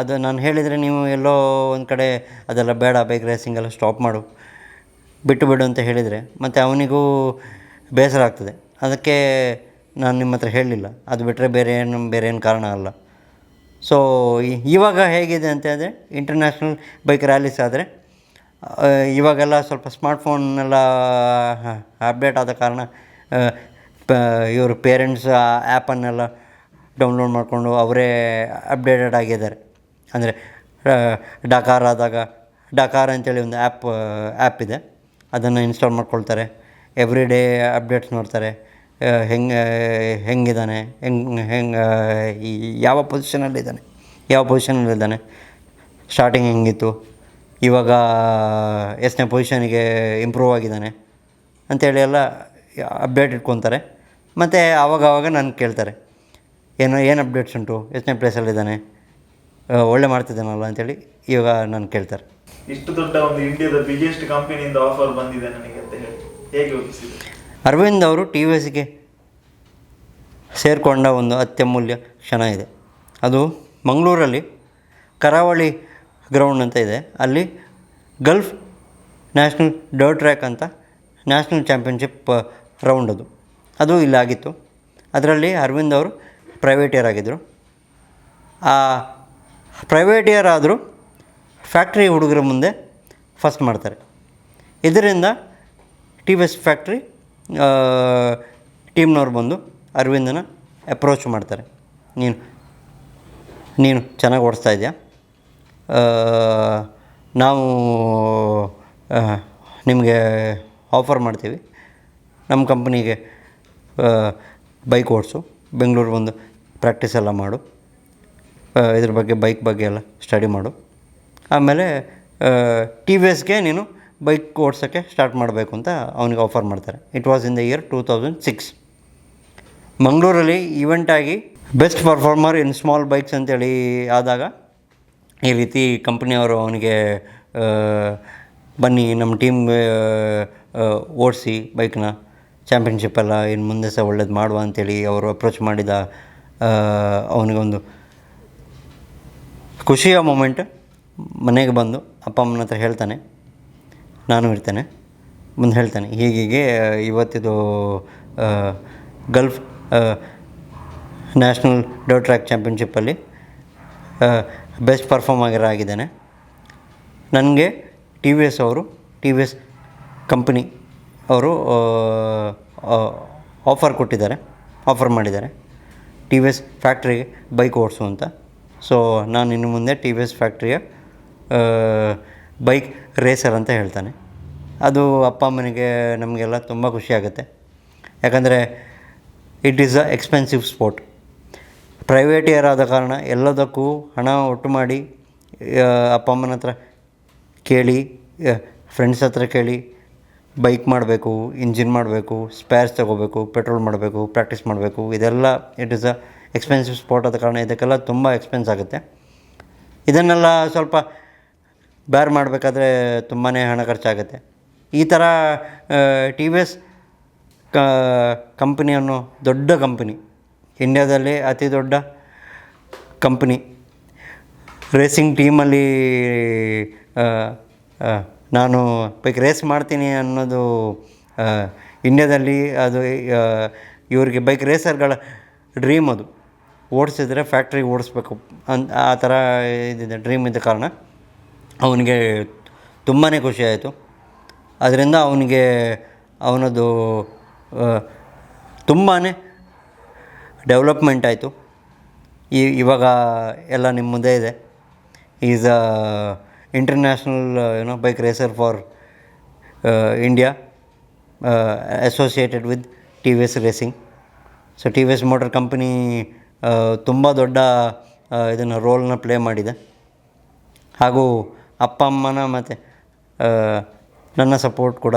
ಅದು ನಾನು ಹೇಳಿದರೆ ನೀವು ಎಲ್ಲೋ ಒಂದು ಕಡೆ ಅದೆಲ್ಲ ಬೇಡ, ಬೈಕ್ ರೇಸಿಂಗೆಲ್ಲ ಸ್ಟಾಪ್ ಮಾಡು, ಬಿಟ್ಟು ಅಂತ ಹೇಳಿದರೆ ಮತ್ತು ಅವನಿಗೂ ಬೇಸರ ಆಗ್ತದೆ. ಅದಕ್ಕೆ ನಾನು ನಿಮ್ಮ ಹತ್ರ ಹೇಳಲಿಲ್ಲ. ಅದು ಬಿಟ್ಟರೆ ಬೇರೆ ಏನು ಕಾರಣ ಅಲ್ಲ. ಸೊ ಇವಾಗ ಹೇಗಿದೆ ಅಂತ ಹೇಳಿದ್ರೆ, ಇಂಟರ್ನ್ಯಾಷನಲ್ ಬೈಕ್ ರ್ಯಾಲೀಸ್ ಆದರೆ ಇವಾಗೆಲ್ಲ ಸ್ವಲ್ಪ ಸ್ಮಾರ್ಟ್ಫೋನ್ನೆಲ್ಲ ಅಪ್ಡೇಟ್ ಆದ ಕಾರಣ ಇವರು ಪೇರೆಂಟ್ಸ್ ಆ ಆ್ಯಪನ್ನೆಲ್ಲ ಡೌನ್ಲೋಡ್ ಮಾಡಿಕೊಂಡು ಅವರೇ ಅಪ್ಡೇಟೆಡ್ ಆಗಿದ್ದಾರೆ. ಅಂದರೆ ಡಕಾರ್ ಆದಾಗ ಡಕಾರ್ ಅಂತೇಳಿ ಒಂದು ಆ್ಯಪ್ ಇದೆ, ಅದನ್ನು ಇನ್ಸ್ಟಾಲ್ ಮಾಡ್ಕೊಳ್ತಾರೆ. ಎವ್ರಿ ಡೇ ಅಪ್ಡೇಟ್ಸ್ ನೋಡ್ತಾರೆ. ಹೆಂಗಿದ್ದಾನೆ, ಈ ಯಾವ ಪೊಸಿಷನಲ್ಲಿದ್ದಾನೆ, ಸ್ಟಾರ್ಟಿಂಗ್ ಹೆಂಗಿತ್ತು, ಇವಾಗ ಎಷ್ಟನೇ ಪೊಸಿಷನಿಗೆ ಇಂಪ್ರೂವ್ ಆಗಿದ್ದಾನೆ ಅಂಥೇಳಿ ಎಲ್ಲ ಅಪ್ಡೇಟ್ ಇಟ್ಕೊತಾರೆ. ಮತ್ತು ಆವಾಗವಾಗ ನನ್ನ ಕೇಳ್ತಾರೆ, ಏನು ಅಪ್ಡೇಟ್ಸ್ ಉಂಟು, ಎಷ್ಟನೇ ಪ್ಲೇಸಲ್ಲಿದ್ದಾನೆ, ಒಳ್ಳೆ ಮಾಡ್ತಿದ್ದಾನಲ್ಲ ಅಂಥೇಳಿ ಇವಾಗ ನಾನು ಕೇಳ್ತಾರೆ. ಇಷ್ಟು ದೊಡ್ಡ ಒಂದು ಇಂಡಿಯಾದ ಬಿಗ್ಗೆಸ್ಟ್ ಕಂಪನಿಯಿಂದ ಆಫರ್ ಬಂದಿದೆ ನನಗೆ ಅಂತ ಹೇಳಿ ಹೇಗೆ ಒಪ್ಪಿಸಿದೆ? ಅರವಿಂದ್ ಅವರು ಟಿ ವಿ ಎಸ್ಗೆ ಸೇರಿಕೊಂಡ ಒಂದು ಅತ್ಯಮೂಲ್ಯ ಕ್ಷಣ ಇದೆ. ಅದು ಮಂಗಳೂರಲ್ಲಿ ಕರಾವಳಿ ಗ್ರೌಂಡ್ ಅಂತ ಇದೆ. ಅಲ್ಲಿ ಗಲ್ಫ್ ನ್ಯಾಷನಲ್ ಡರ್ಟ್ ಟ್ರ್ಯಾಕ್ ಅಂತ ನ್ಯಾಷನಲ್ ಚಾಂಪಿಯನ್ಶಿಪ್ ರೌಂಡ್ ಅದು ಇಲ್ಲಾಗಿತ್ತು. ಅದರಲ್ಲಿ ಅರವಿಂದ್ ಅವರು ಪ್ರೈವೇಟ್ ಇಯರ್ ಆಗಿದ್ದರು. ಆ ಪ್ರೈವೇಟ್ ಇಯರ್ ಆದರೂ ಫ್ಯಾಕ್ಟ್ರಿ ಹುಡುಗರ ಮುಂದೆ ಫಸ್ಟ್ ಮಾಡ್ತಾರೆ. ಇದರಿಂದ ಟಿ ವಿ ಎಸ್ ಫ್ಯಾಕ್ಟ್ರಿ ಟೀಮ್ನವ್ರು ಬಂದು ಅರವಿಂದನ ಅಪ್ರೋಚ್ ಮಾಡ್ತಾರೆ. ನೀನು ಚೆನ್ನಾಗಿ ಓಡಿಸ್ತಾ ಇದೆಯಾ, ನಾವು ನಿಮಗೆ ಆಫರ್ ಮಾಡ್ತೀವಿ, ನಮ್ಮ ಕಂಪ್ನಿಗೆ ಬೈಕ್ ಓಡಿಸು, ಬೆಂಗಳೂರು ಬಂದು ಪ್ರಾಕ್ಟೀಸ್ ಎಲ್ಲ ಮಾಡು, ಇದ್ರ ಬಗ್ಗೆ ಬೈಕ್ ಬಗ್ಗೆ ಎಲ್ಲ ಸ್ಟಡಿ ಮಾಡು, ಆಮೇಲೆ ಟಿ ವಿ ಎಸ್ಗೆ ನೀನು ಬೈಕ್ ಓಡ್ಸೋಕ್ಕೆ ಸ್ಟಾರ್ಟ್ ಮಾಡಬೇಕು ಅಂತ ಅವನಿಗೆ ಆಫರ್ ಮಾಡ್ತಾರೆ. It was in the year 2006. ಮಂಗಳೂರಲ್ಲಿ ಈವೆಂಟಾಗಿ best performer in small bikes ಅಂತೇಳಿ ಆದಾಗ ಈ ರೀತಿ ಕಂಪ್ನಿಯವರು ಅವನಿಗೆ ಬನ್ನಿ ನಮ್ಮ ಟೀಮ್ಗೆ ಓಡಿಸಿ ಬೈಕ್ನ, ಚಾಂಪಿಯನ್ಶಿಪ್ಪೆಲ್ಲ ಇನ್ನು ಮುಂದೆ ಸಹ ಒಳ್ಳೇದು ಮಾಡುವ ಅಂಥೇಳಿ ಅವರು ಅಪ್ರೋಚ್ ಮಾಡಿದ ಅವನಿಗೊಂದು ಖುಷಿಯ ಮೂಮೆಂಟ್. ಮನೆಗೆ ಬಂದು ಅಪ್ಪ ಅಮ್ಮನ ಹತ್ರ ಹೇಳ್ತಾನೆ, ನಾನು ಇರ್ತೇನೆ, ಮುಂದೆ ಹೇಳ್ತಾನೆ ಹೀಗೀಗೆ ಇವತ್ತಿದು ಗಲ್ಫ್ ನ್ಯಾಷನಲ್ ಡರ್ಟ್ ಟ್ರ್ಯಾಕ್ ಚಾಂಪಿಯನ್ಶಿಪ್ಪಲ್ಲಿ ಬೆಸ್ಟ್ ಪರ್ಫಾರ್ಮ್ ಆಗಿದ್ದಾನೆ. ನನಗೆ ಟಿ ವಿ ಎಸ್ ಕಂಪನಿ ಅವರು ಆಫರ್ ಮಾಡಿದ್ದಾರೆ ಟಿ ವಿ ಎಸ್ ಫ್ಯಾಕ್ಟ್ರಿಗೆ ಬೈಕ್ ಓಡಿಸು ಅಂತ. ಸೊ ನಾನು ಇನ್ನು ಮುಂದೆ ಟಿ ವಿ ಎಸ್ ಫ್ಯಾಕ್ಟ್ರಿಯ ಬೈಕ್ ರೇಸರ್ ಅಂತ ಹೇಳ್ತಾನೆ. ಅದು ಅಪ್ಪ ಅಮ್ಮನಿಗೆ ನಮಗೆಲ್ಲ ತುಂಬ ಖುಷಿಯಾಗುತ್ತೆ. ಯಾಕಂದರೆ it is a expensive sport. Private year ಆದ ಕಾರಣ ಎಲ್ಲದಕ್ಕೂ ಹಣ ಒಟ್ಟು ಮಾಡಿ ಅಪ್ಪ ಅಮ್ಮನ ಹತ್ರ ಕೇಳಿ, ಫ್ರೆಂಡ್ಸ್ ಹತ್ರ ಕೇಳಿ ಬೈಕ್ ಮಾಡಬೇಕು, ಇಂಜಿನ್ ಮಾಡಬೇಕು, ಸ್ಪೇರ್ಸ್ ತೊಗೋಬೇಕು, ಪೆಟ್ರೋಲ್ ಮಾಡಬೇಕು, ಪ್ರಾಕ್ಟೀಸ್ ಮಾಡಬೇಕು. ಇದೆಲ್ಲ it is a expensive sport ಆದ ಕಾರಣ ಇದಕ್ಕೆಲ್ಲ ತುಂಬ ಎಕ್ಸ್ಪೆನ್ಸ್ ಆಗುತ್ತೆ. ಇದನ್ನೆಲ್ಲ ಸ್ವಲ್ಪ ಬೇರ್ ಮಾಡಬೇಕಾದ್ರೆ ತುಂಬಾ ಹಣ ಖರ್ಚಾಗುತ್ತೆ. ಈ ಥರ ಟಿ ವಿ ಎಸ್ ಕಂಪನಿಯನ್ನು ದೊಡ್ಡ ಕಂಪನಿ, ಇಂಡಿಯಾದಲ್ಲಿ ಅತಿ ದೊಡ್ಡ ಕಂಪನಿ, ರೇಸಿಂಗ್ ಟೀಮಲ್ಲಿ ನಾನು ಬೈಕ್ ರೇಸ್ ಮಾಡ್ತೀನಿ ಅನ್ನೋದು ಇಂಡಿಯಾದಲ್ಲಿ ಅದು ಇವರಿಗೆ ಬೈಕ್ ರೇಸರ್ಗಳ ಡ್ರೀಮ್. ಅದು ಓಡಿಸಿದ್ರೆ ಫ್ಯಾಕ್ಟ್ರಿಗೆ ಓಡಿಸ್ಬೇಕು ಆ ಥರ ಇದಿದೆ ಡ್ರೀಮ್ ಇದ್ದ ಕಾರಣ ಅವನಿಗೆ ತುಂಬಾ ಖುಷಿಯಾಯಿತು. ಅದರಿಂದ ಅವನದು ತುಂಬಾ ಡೆವಲಪ್ಮೆಂಟ್ ಆಯಿತು. ಇವಾಗ ಎಲ್ಲ ನಿಮ್ಮ ಮುಂದೆ ಇದೆ. Is a international bike racer for India, associated with T V S racing. So T V S motor company ತುಂಬ ದೊಡ್ಡ ಇದನ್ನು ರೋಲ್ನ ಪ್ಲೇ ಮಾಡಿದೆ. ಹಾಗೂ ಅಪ್ಪ ಅಮ್ಮನ ಮತ್ತು ನನ್ನ ಸಪೋರ್ಟ್ ಕೂಡ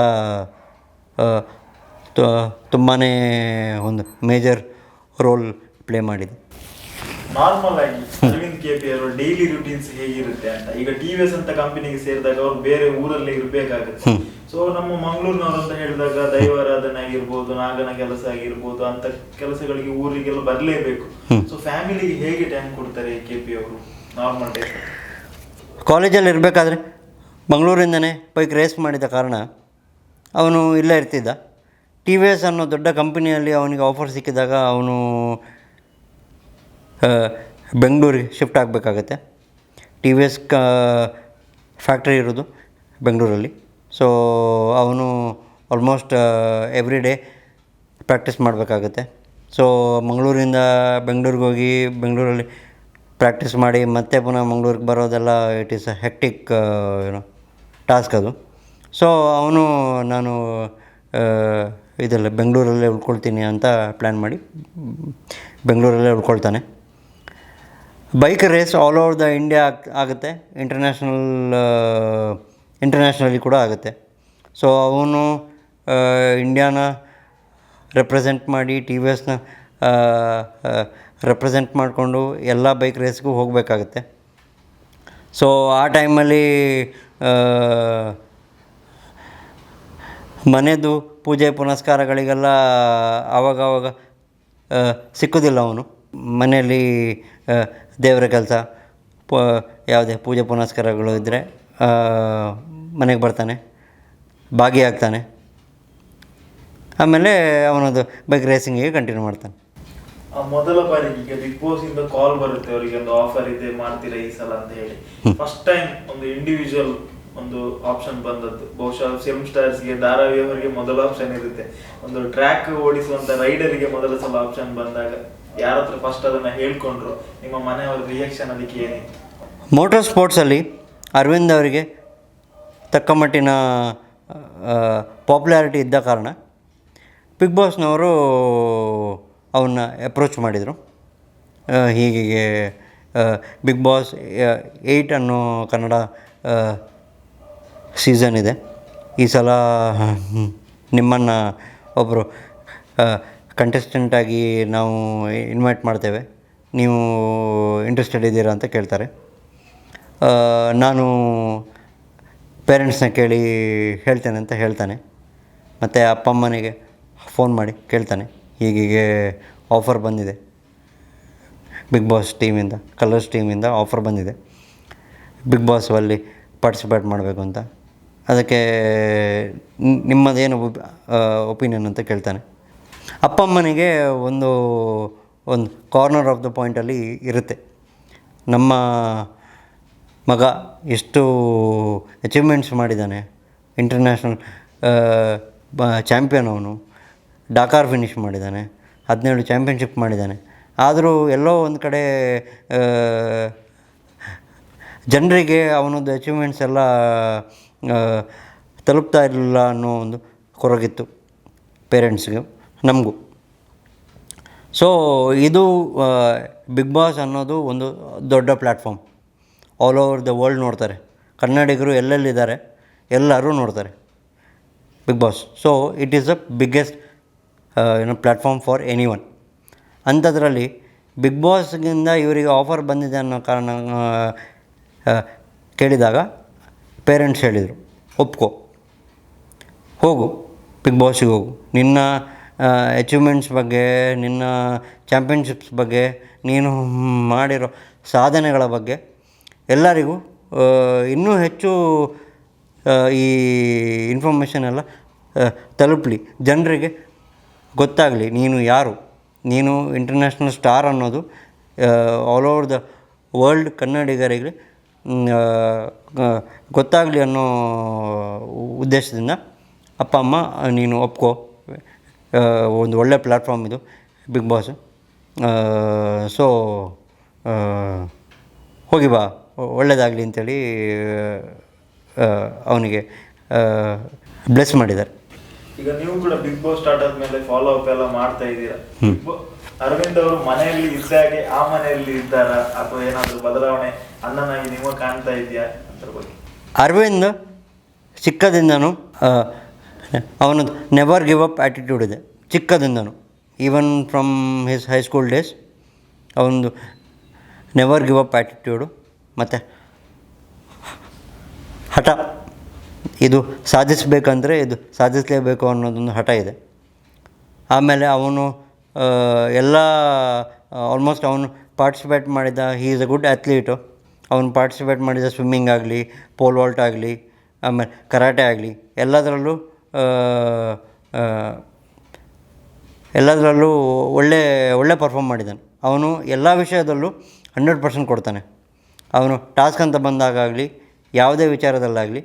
ತುಂಬಾ ಒಂದು ಮೇಜರ್ ರೋಲ್ ಪ್ಲೇ ಮಾಡಿದೆ. ನಾರ್ಮಲ್ ಆಗಿ ಅರವಿಂದ್ ಕೆಪಿ ಅವರ ಡೈಲಿ ರೂಟೀನ್ಸ್ ಹೇಗಿರುತ್ತೆ ಅಂತ, ಈಗ ಟಿ ವಿ ಎಸ್ ಅಂತ ಕಂಪನಿಗೆ ಸೇರಿದಾಗ ಅವ್ರು ಬೇರೆ ಊರಲ್ಲಿ ಇರಬೇಕಾಗುತ್ತೆ. ಸೊ ನಮ್ಮ ಮಂಗಳೂರಿನವರು ಅಂತ ಹೇಳಿದಾಗ ದೈವಾರಾಧನೆ ಆಗಿರ್ಬೋದು, ನಾಗನ ಕೆಲಸ ಆಗಿರ್ಬೋದು, ಅಂತ ಕೆಲಸಗಳಿಗೆ ಊರಿಗೆಲ್ಲ ಬರಲೇಬೇಕು. ಸೊ ಫ್ಯಾಮಿಲಿಗೆ ಹೇಗೆ ಟೈಮ್ ಕೊಡ್ತಾರೆ ಕೆಪಿ ಅವರು ನಾರ್ಮಲ್ ಡೇ? ಕಾಲೇಜಲ್ಲಿ ಇರಬೇಕಾದ್ರೆ ಮಂಗಳೂರಿಂದನೇ ಬೈಕ್ ರೇಸ್ ಮಾಡಿದ ಕಾರಣ ಅವನು ಇಲ್ಲೇ ಇರ್ತಿದ್ದ. ಟಿ ವಿ ಎಸ್ ಅನ್ನೋ ದೊಡ್ಡ ಕಂಪನಿಯಲ್ಲಿ ಅವನಿಗೆ ಆಫರ್ ಸಿಕ್ಕಿದಾಗ ಅವನು ಬೆಂಗಳೂರಿಗೆ ಶಿಫ್ಟ್ ಆಗಬೇಕಾಗತ್ತೆ. ಟಿ ವಿ ಎಸ್ ಫ್ಯಾಕ್ಟ್ರಿ ಇರೋದು ಬೆಂಗಳೂರಲ್ಲಿ. ಸೊ ಅವನು ಆಲ್ಮೋಸ್ಟ್ ಎವ್ರಿ ಡೇ ಪ್ರಾಕ್ಟೀಸ್ ಮಾಡಬೇಕಾಗತ್ತೆ. ಸೊ ಮಂಗಳೂರಿಂದ ಬೆಂಗಳೂರಿಗೆ ಹೋಗಿ ಬೆಂಗಳೂರಲ್ಲಿ ಪ್ರಾಕ್ಟೀಸ್ ಮಾಡಿ ಮತ್ತೆ ಪುನಃ ಮಂಗಳೂರಿಗೆ ಬರೋದೆಲ್ಲ it is a hectic task ಅದು. ಸೊ ನಾನು ಇದೆಲ್ಲ ಬೆಂಗಳೂರಲ್ಲೇ ಉಳ್ಕೊಳ್ತೀನಿ ಅಂತ ಪ್ಲ್ಯಾನ್ ಮಾಡಿ ಬೆಂಗಳೂರಲ್ಲೇ ಉಳ್ಕೊಳ್ತಾನೆ. Bike race all over the India ಆಗುತ್ತೆ, ಇಂಟರ್ನ್ಯಾಷನಲಿ ಕೂಡ ಆಗುತ್ತೆ. ಸೊ ಅವನು ಇಂಡಿಯಾನ ರೆಪ್ರೆಸೆಂಟ್ ಮಾಡಿ ಟಿ ವಿ ಎಸ್ನ ರೆಪ್ರೆಸೆಂಟ್ ಮಾಡಿಕೊಂಡು ಎಲ್ಲ ಬೈಕ್ ರೇಸ್ಗೂ ಹೋಗಬೇಕಾಗತ್ತೆ. ಸೊ ಆ ಟೈಮಲ್ಲಿ ಮನೆಯದು ಪೂಜೆ ಪುನಸ್ಕಾರಗಳಿಗೆಲ್ಲ ಆವಾಗವಾಗ ಸಿಕ್ಕೋದಿಲ್ಲ. ಅವನು ಮನೆಯಲ್ಲಿ ದೇವರ ಕೆಲಸ ಯಾವುದೇ ಪೂಜೆ ಪುನಸ್ಕಾರಗಳು ಇದ್ದರೆ ಮನೆಗೆ ಬರ್ತಾನೆ, ಭಾಗಿಯಾಗ್ತಾನೆ. ಆಮೇಲೆ ಅವನದು ಬೈಕ್ ರೇಸಿಂಗಿಗೆ ಕಂಟಿನ್ಯೂ ಮಾಡ್ತಾನೆ. ಮೊದಲ ಬಾರಿಗೆ ಈಗ ಬಿಗ್ ಬಾಸ್ ಇಂದ ಕಾಲ್ ಬರುತ್ತೆ, ಅವರಿಗೆ ಒಂದು ಆಫರ್ ಇದೆ ಮಾಡ್ತೀರಾ ಈ ಸಲ ಅಂತ ಹೇಳಿ. ಫಸ್ಟ್ ಟೈಮ್ ಒಂದು ಇಂಡಿವಿಜುವಲ್ ಒಂದು ಆಪ್ಷನ್ ಬಂದದ್ದು. ಬಹುಶಃ ಫಿಲ್ಮ್ ಸ್ಟಾರ್ಸ್ಗೆ, ಧಾರಾವಿ ಅವರಿಗೆ ಮೊದಲ ಆಪ್ಷನ್ ಇರುತ್ತೆ. ಒಂದು ಟ್ರ್ಯಾಕ್ ಓಡಿಸುವಂತ ರೈಡರಿಗೆ ಮೊದಲ ಸಲ ಆಪ್ಷನ್ ಬಂದಾಗ ಯಾರ ಹತ್ರ ಫಸ್ಟ್ ಅದನ್ನ ಹೇಳ್ಕೊಂಡ್ರು, ನಿಮ್ಮ ಮನೆಯವರ ರಿಯಾಕ್ಷನ್ ಅದಕ್ಕೆ ಏನಿತ್ತು? ಮೋಟರ್ ಸ್ಪೋರ್ಟ್ಸಲ್ಲಿ ಅರವಿಂದ್ ಅವರಿಗೆ ತಕ್ಕ ಮಟ್ಟಿನ ಪಾಪ್ಯುಲಾರಿಟಿ ಇದ್ದ ಕಾರಣ ಬಿಗ್ ಬಾಸ್ನವರು ಅವನ್ನ ಅಪ್ರೋಚ್ ಮಾಡಿದರು. ಹೀಗೆ ಬಿಗ್ ಬಾಸ್ 8 ಅನ್ನೋ ಕನ್ನಡ ಸೀಸನ್ ಇದೆ, ಈ ಸಲ ನಿಮ್ಮನ್ನು ಒಬ್ಬರು ಕಂಟೆಸ್ಟೆಂಟಾಗಿ ನಾವು ಇನ್ವೈಟ್ ಮಾಡ್ತೇವೆ, ನೀವು ಇಂಟ್ರೆಸ್ಟೆಡ್ ಇದ್ದೀರಾ ಅಂತ ಕೇಳ್ತಾರೆ. ನಾನು ಪೇರೆಂಟ್ಸ್ನ ಕೇಳಿ ಹೇಳ್ತೇನೆ ಅಂತ ಹೇಳ್ತಾನೆ. ಮತ್ತು ಅಪ್ಪ ಅಮ್ಮನಿಗೆ ಫೋನ್ ಮಾಡಿ ಕೇಳ್ತಾನೆ, ಹೀಗೆ ಆಫರ್ ಬಂದಿದೆ ಬಿಗ್ ಬಾಸ್ ಟೀಮಿಂದ, ಕಲರ್ಸ್ ಟೀಮಿಂದ ಆಫರ್ ಬಂದಿದೆ, ಬಿಗ್ ಬಾಸ್ ಅಲ್ಲಿ ಪಾರ್ಟಿಸಿಪೇಟ್ ಮಾಡಬೇಕು ಅಂತ. ಅದಕ್ಕೆ ನಿಮ್ಮದೇನು ಒಪಿನಿಯನ್ ಅಂತ ಕೇಳ್ತಾನೆ. ಅಪ್ಪ ಅಮ್ಮನಿಗೆ ಒಂದು ಕಾರ್ನರ್ ಆಫ್ ದ ಪಾಯಿಂಟಲ್ಲಿ ಇರುತ್ತೆ, ನಮ್ಮ ಮಗ ಎಷ್ಟು ಅಚೀವ್ಮೆಂಟ್ಸ್ ಮಾಡಿದ್ದಾನೆ, ಇಂಟರ್ನ್ಯಾಷನಲ್ ಚಾಂಪಿಯನ್, ಅವನು ಡಾಕಾರ್ ಫಿನಿಷ್ ಮಾಡಿದ್ದಾನೆ, 17 ಚಾಂಪಿಯನ್ಶಿಪ್ ಮಾಡಿದ್ದಾನೆ. ಆದರೂ ಎಲ್ಲೋ ಒಂದು ಕಡೆ ಜನರಿಗೆ ಅವನದ್ದು ಅಚೀವ್ಮೆಂಟ್ಸ್ ಎಲ್ಲ ತಲುಪ್ತಾ ಇರಲಿಲ್ಲ ಅನ್ನೋ ಒಂದು ಕೊರಗಿತ್ತು ಪೇರೆಂಟ್ಸ್ಗೆ, ನಮಗೂ. ಸೊ ಇದು ಬಿಗ್ ಬಾಸ್ ಅನ್ನೋದು ಒಂದು ದೊಡ್ಡ platform, all over the world ನೋಡ್ತಾರೆ, ಕನ್ನಡಿಗರು ಎಲ್ಲೆಲ್ಲಿದ್ದಾರೆ ಎಲ್ಲರೂ ನೋಡ್ತಾರೆ big boss. So it is the biggest platform for any one. ಅಂಥದ್ರಲ್ಲಿ ಬಿಗ್ ಬಾಸ್ಗಿಂದ ಇವರಿಗೆ ಆಫರ್ ಬಂದಿದೆ ಅನ್ನೋ ಕಾರಣ ಕೇಳಿದಾಗ ಪೇರೆಂಟ್ಸ್ ಹೇಳಿದರು, ಒಪ್ಕೋ, ಹೋಗು ಬಿಗ್ ಬಾಸಿಗೆ ಹೋಗು, ನಿನ್ನ ಅಚೀವ್ಮೆಂಟ್ಸ್ ಬಗ್ಗೆ, ನಿನ್ನ ಚಾಂಪಿಯನ್ಶಿಪ್ಸ್ ಬಗ್ಗೆ, ನೀನು ಮಾಡಿರೋ ಸಾಧನೆಗಳ ಬಗ್ಗೆ ಎಲ್ಲರಿಗೂ ಇನ್ನೂ ಹೆಚ್ಚು ಈ ಇನ್ಫಾರ್ಮೇಷನ್ ಎಲ್ಲ ತಲುಪಲಿ, ಜನರಿಗೆ ಗೊತ್ತಾಗಲಿ ನೀನು ಯಾರು, ನೀನು ಇಂಟರ್ನ್ಯಾಷನಲ್ ಸ್ಟಾರ್ ಅನ್ನೋದು ಆಲ್ ಓವರ್ ದ ವರ್ಲ್ಡ್ ಕನ್ನಡಿಗರಿಗೆ ಗೊತ್ತಾಗಲಿ ಅನ್ನೋ ಉದ್ದೇಶದಿಂದ ಅಪ್ಪ ಅಮ್ಮ ನೀನು ಒಪ್ಕೋ, ಒಂದು ಒಳ್ಳೆ ಪ್ಲ್ಯಾಟ್ಫಾರ್ಮ್ ಇದು ಬಿಗ್ ಬಾಸ್. ಸೊ ಹೋಗಿ ಬಾ, ಒಳ್ಳೆಯದಾಗಲಿ ಅಂಥೇಳಿ ಅವನಿಗೆ ಬ್ಲೆಸ್ ಮಾಡಿದ್ದಾರೆ. ಈಗ ನೀವು ಕೂಡ ಬಿಗ್ ಬಾಸ್ ಸ್ಟಾರ್ಟ್ ಆದ್ಮೇಲೆ ಫಾಲೋ ಅಪ್ ಎಲ್ಲ ಮಾಡ್ತಾ ಇದ್ದೀರಾ. ಅರವಿಂದ್ ಅವರು ಮನೆಯಲ್ಲಿ ಇದ್ದಾಗೆ ಆ ಮನೆಯಲ್ಲಿ ಇದ್ದಾರ, ಅಥವಾ ಏನಾದರೂ ಬದಲಾವಣೆ ಅಣ್ಣನಾಗಿ ನಿಮಗೆ ಕಾಣ್ತಾ ಇದೆಯಾ ಅದ್ರ ಬಗ್ಗೆ? ಅರವಿಂದ್ ಚಿಕ್ಕದಿಂದನೂ ಅವನದು ನೆವರ್ ಗಿವ್ ಅಪ್ ಆ್ಯಟಿಟ್ಯೂಡ್ ಇದೆ, ಚಿಕ್ಕದಿಂದನೂ. Even from his high school days ಅವನದು ನೆವರ್ ಗಿವ್ ಅಪ್ ಆ್ಯಟಿಟ್ಯೂಡು ಮತ್ತು ಹಠ. ಇದು ಸಾಧಿಸಬೇಕಂದ್ರೆ ಇದು ಸಾಧಿಸಲೇಬೇಕು ಅನ್ನೋದೊಂದು ಹಠ ಇದೆ. ಆಮೇಲೆ ಅವನು ಎಲ್ಲ ಆಲ್ಮೋಸ್ಟ್ ಅವನು ಪಾರ್ಟಿಸಿಪೇಟ್ ಮಾಡಿದ, ಹೀ ಈಸ್ ಅ ಗುಡ್ ಅಥ್ಲೀಟು. ಅವನು ಪಾರ್ಟಿಸಿಪೇಟ್ ಮಾಡಿದ ಸ್ವಿಮ್ಮಿಂಗ್ ಆಗಲಿ, ಪೋಲ್ ವಾಲ್ಟ್ ಆಗಲಿ, ಆಮೇಲೆ ಕರಾಟೆ ಆಗಲಿ, ಎಲ್ಲದರಲ್ಲೂ ಒಳ್ಳೆ ಪರ್ಫಾರ್ಮ್ ಮಾಡಿದ್ದಾನೆ. ಅವನು ಎಲ್ಲ ವಿಷಯದಲ್ಲೂ 100% ಕೊಡ್ತಾನೆ. ಅವನು ಟಾಸ್ಕ್ ಅಂತ ಬಂದಾಗಲಿ, ಯಾವುದೇ ವಿಚಾರದಲ್ಲಾಗಲಿ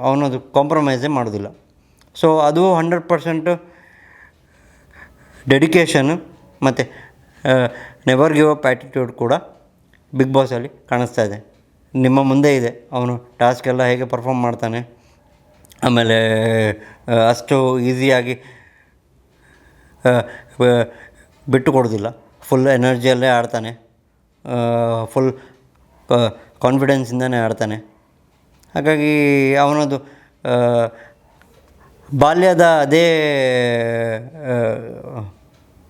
ಅವನದು ಕಾಂಪ್ರಮೈಸೇ ಮಾಡೋದಿಲ್ಲ. ಸೊ ಅದು 100% ಡೆಡಿಕೇಶನು ಮತ್ತು ನೆವರ್ ಗಿವ್ ಅಪ್ ಆ್ಯಟಿಟ್ಯೂಡ್ ಕೂಡ ಬಿಗ್ ಬಾಸಲ್ಲಿ ಕಾಣಿಸ್ತಾ ಇದೆ, ನಿಮ್ಮ ಮುಂದೆ ಇದೆ. ಅವನು ಟಾಸ್ಕ್ ಎಲ್ಲ ಹೇಗೆ ಪರ್ಫಾರ್ಮ್ ಮಾಡ್ತಾನೆ, ಆಮೇಲೆ ಅಷ್ಟು ಈಸಿಯಾಗಿ ಬಿಟ್ಟು ಕೊಡೋದಿಲ್ಲ. ಫುಲ್ ಎನರ್ಜಿಯಲ್ಲೇ ಆಡ್ತಾನೆ, ಫುಲ್ ಕಾನ್ಫಿಡೆನ್ಸಿಂದನೇ ಆಡ್ತಾನೆ. ಹಾಗಾಗಿ ಅವನದು ಬಾಲ್ಯದ ಅದೇ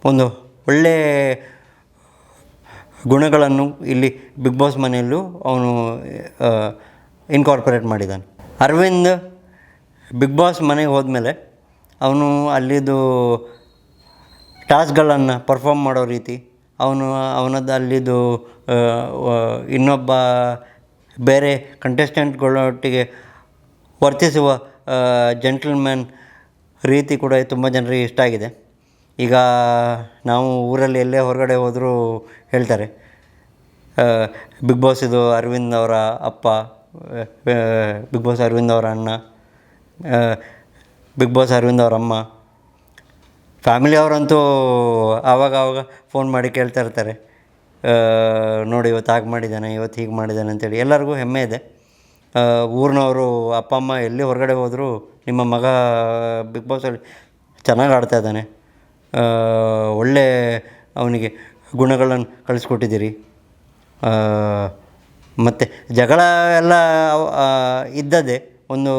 ಒಂದು ಒಳ್ಳೆಯ ಗುಣಗಳನ್ನು ಇಲ್ಲಿ ಬಿಗ್ ಬಾಸ್ ಮನೆಯಲ್ಲೂ ಅವನು ಇನ್ಕಾರ್ಪೊರೇಟ್ ಮಾಡಿದ್ದಾನೆ. ಅರವಿಂದ್ ಬಿಗ್ ಬಾಸ್ ಮನೆಗೆ ಹೋದ್ಮೇಲೆ ಅವನು ಅಲ್ಲಿದ್ದು ಟಾಸ್ಕ್ಗಳನ್ನು ಪರ್ಫಾರ್ಮ್ ಮಾಡೋ ರೀತಿ, ಅವನದ್ದು ಅಲ್ಲಿದ್ದು ಇನ್ನೊಬ್ಬ ಬೇರೆ ಕಂಟೆಸ್ಟೆಂಟ್ಗಳೊಟ್ಟಿಗೆ ವರ್ತಿಸುವ ಜೆಂಟಲ್ಮ್ಯಾನ್ ರೀತಿ ಕೂಡ ತುಂಬ ಜನರಿಗೆ ಇಷ್ಟ ಆಗಿದೆ. ಈಗ ನಾವು ಊರಲ್ಲಿ ಎಲ್ಲೇ ಹೊರಗಡೆ ಹೋದರೂ ಹೇಳ್ತಾರೆ, ಬಿಗ್ ಬಾಸ್ ಇದು ಅರವಿಂದ್ ಅವರ ಅಪ್ಪ, ಬಿಗ್ ಬಾಸ್ ಅರವಿಂದ್ ಅವರ ಅಣ್ಣ, ಬಿಗ್ ಬಾಸ್ ಅರವಿಂದ್ ಅವರ ಅಮ್ಮ. ಫ್ಯಾಮಿಲಿಯವರಂತೂ ಆವಾಗ ಫೋನ್ ಮಾಡಿ ಕೇಳ್ತಾ ಇರ್ತಾರೆ, ನೋಡಿ ಇವತ್ತು ಹಾಗೆ ಮಾಡಿದ್ದಾನೆ, ಇವತ್ತು ಹೀಗೆ ಮಾಡಿದ್ದಾನೆ ಅಂತೇಳಿ. ಎಲ್ಲರಿಗೂ ಹೆಮ್ಮೆ ಇದೆ. ಊರಿನವರು ಅಪ್ಪ ಅಮ್ಮ ಎಲ್ಲಿ ಹೊರಗಡೆ ಹೋದರೂ ನಿಮ್ಮ ಮಗ ಬಿಗ್ ಬಾಸಲ್ಲಿ ಚೆನ್ನಾಗಿ ಆಡ್ತಾ ಇದ್ದಾನೆ, ಒಳ್ಳೆ ಅವನಿಗೆ ಗುಣಗಳನ್ನು ಕಳಿಸ್ಕೊಟ್ಟಿದ್ದೀರಿ. ಮತ್ತು ಜಗಳ ಎಲ್ಲ ಇದ್ದದ್ದೇ. ಒಂದು